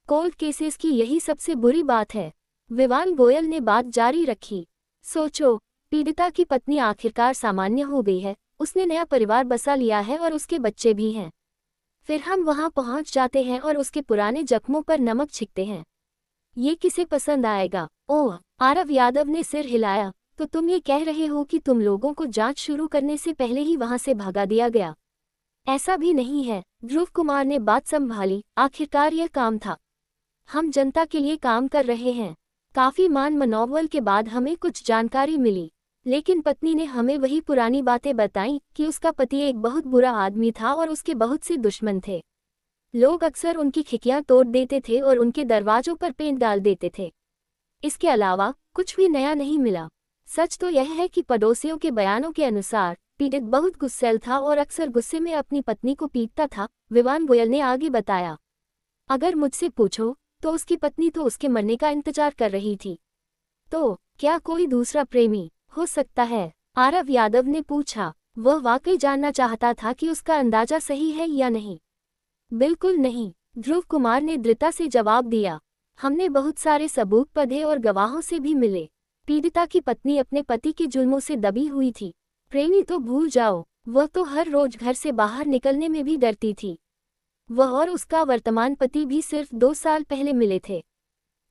कोर्ट केसेस की यही सबसे बुरी बात है। विवान गोयल ने बात जारी रखी। सोचो, पीड़िता की पत्नी आखिरकार सामान्य हो गई है, उसने नया परिवार बसा लिया है और उसके बच्चे भी हैं। फिर हम वहां पहुंच जाते हैं और उसके पुराने जख्मों पर नमक छिड़कते हैं। ये किसे पसंद आएगा? ओह, आरव यादव ने सिर हिलाया। तो तुम ये कह रहे हो कि तुम लोगों को जांच शुरू करने से पहले ही वहां से भगा दिया गया? ऐसा भी नहीं है, ध्रुव कुमार ने बात संभाली। आखिरकार यह काम था। हम जनता के लिए काम कर रहे हैं। काफी मान मनोवल के बाद हमें कुछ जानकारी मिली, लेकिन पत्नी ने हमें वही पुरानी बातें बताईं कि उसका पति एक बहुत बुरा आदमी था और उसके बहुत से दुश्मन थे। लोग अक्सर उनकी खिड़कियां तोड़ देते थे और उनके दरवाजों पर पेंट डाल देते थे। इसके अलावा कुछ भी नया नहीं मिला। सच तो यह है कि पड़ोसियों के बयानों के अनुसार पीड़ित बहुत गुस्सैल था और अक्सर गुस्से में अपनी पत्नी को पीटता था, विवान गोयल ने आगे बताया। अगर मुझसे पूछो तो उसकी पत्नी तो उसके मरने का इंतजार कर रही थी। तो क्या कोई दूसरा प्रेमी हो सकता है? आरव यादव ने पूछा। वह वाकई जानना चाहता था कि उसका अंदाजा सही है या नहीं। बिल्कुल नहीं, ध्रुव कुमार ने दृढ़ता से जवाब दिया। हमने बहुत सारे सबूत पढ़े और गवाहों से भी मिले। पीड़िता की पत्नी अपने पति के जुल्मों से दबी हुई थी। प्रेमी तो भूल जाओ, वह तो हर रोज घर से बाहर निकलने में भी डरती थी। वह और उसका वर्तमान पति भी सिर्फ 2 साल पहले मिले थे।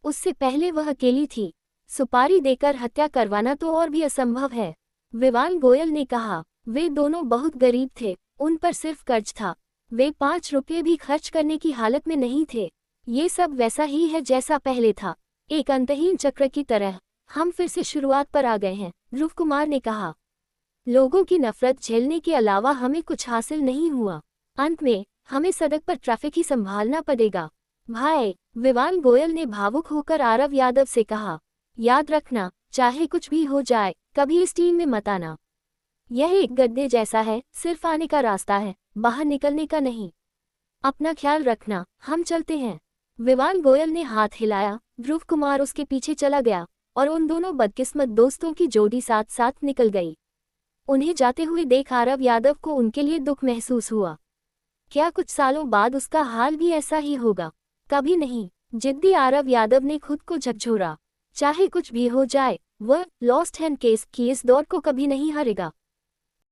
उससे पहले वह अकेली थी। सुपारी देकर हत्या करवाना तो और भी असंभव है, विवान गोयल ने कहा। वे दोनों बहुत गरीब थे, उन पर सिर्फ कर्ज था। वे 5 रुपये भी खर्च करने की हालत में नहीं थे। ये सब वैसा ही है जैसा पहले था, एक अंतहीन चक्र की तरह। हम फिर से शुरुआत पर आ गए हैं, ध्रुव कुमार ने कहा। लोगों की नफरत झेलने के अलावा हमें कुछ हासिल नहीं हुआ। अंत में हमें सड़क पर ट्रैफिक ही संभालना पड़ेगा। भाई, विवान गोयल ने भावुक होकर आरव यादव से कहा, याद रखना, चाहे कुछ भी हो जाए, कभी इस टीम में मत आना। यह एक गड्ढे जैसा है, सिर्फ आने का रास्ता है, बाहर निकलने का नहीं। अपना ख्याल रखना, हम चलते हैं। विवान गोयल ने हाथ हिलाया। ध्रुव कुमार उसके पीछे चला गया और उन दोनों बदकिस्मत दोस्तों की जोड़ी साथ साथ निकल गई। उन्हें जाते हुए देख आरव यादव को उनके लिए दुख महसूस हुआ। क्या कुछ सालों बाद उसका हाल भी ऐसा ही होगा? कभी नहीं, जिद्दी आरव यादव ने खुद को झकझोरा। चाहे कुछ भी हो जाए, वह लॉस्ट हैंड केस की इस दौर को कभी नहीं हारेगा।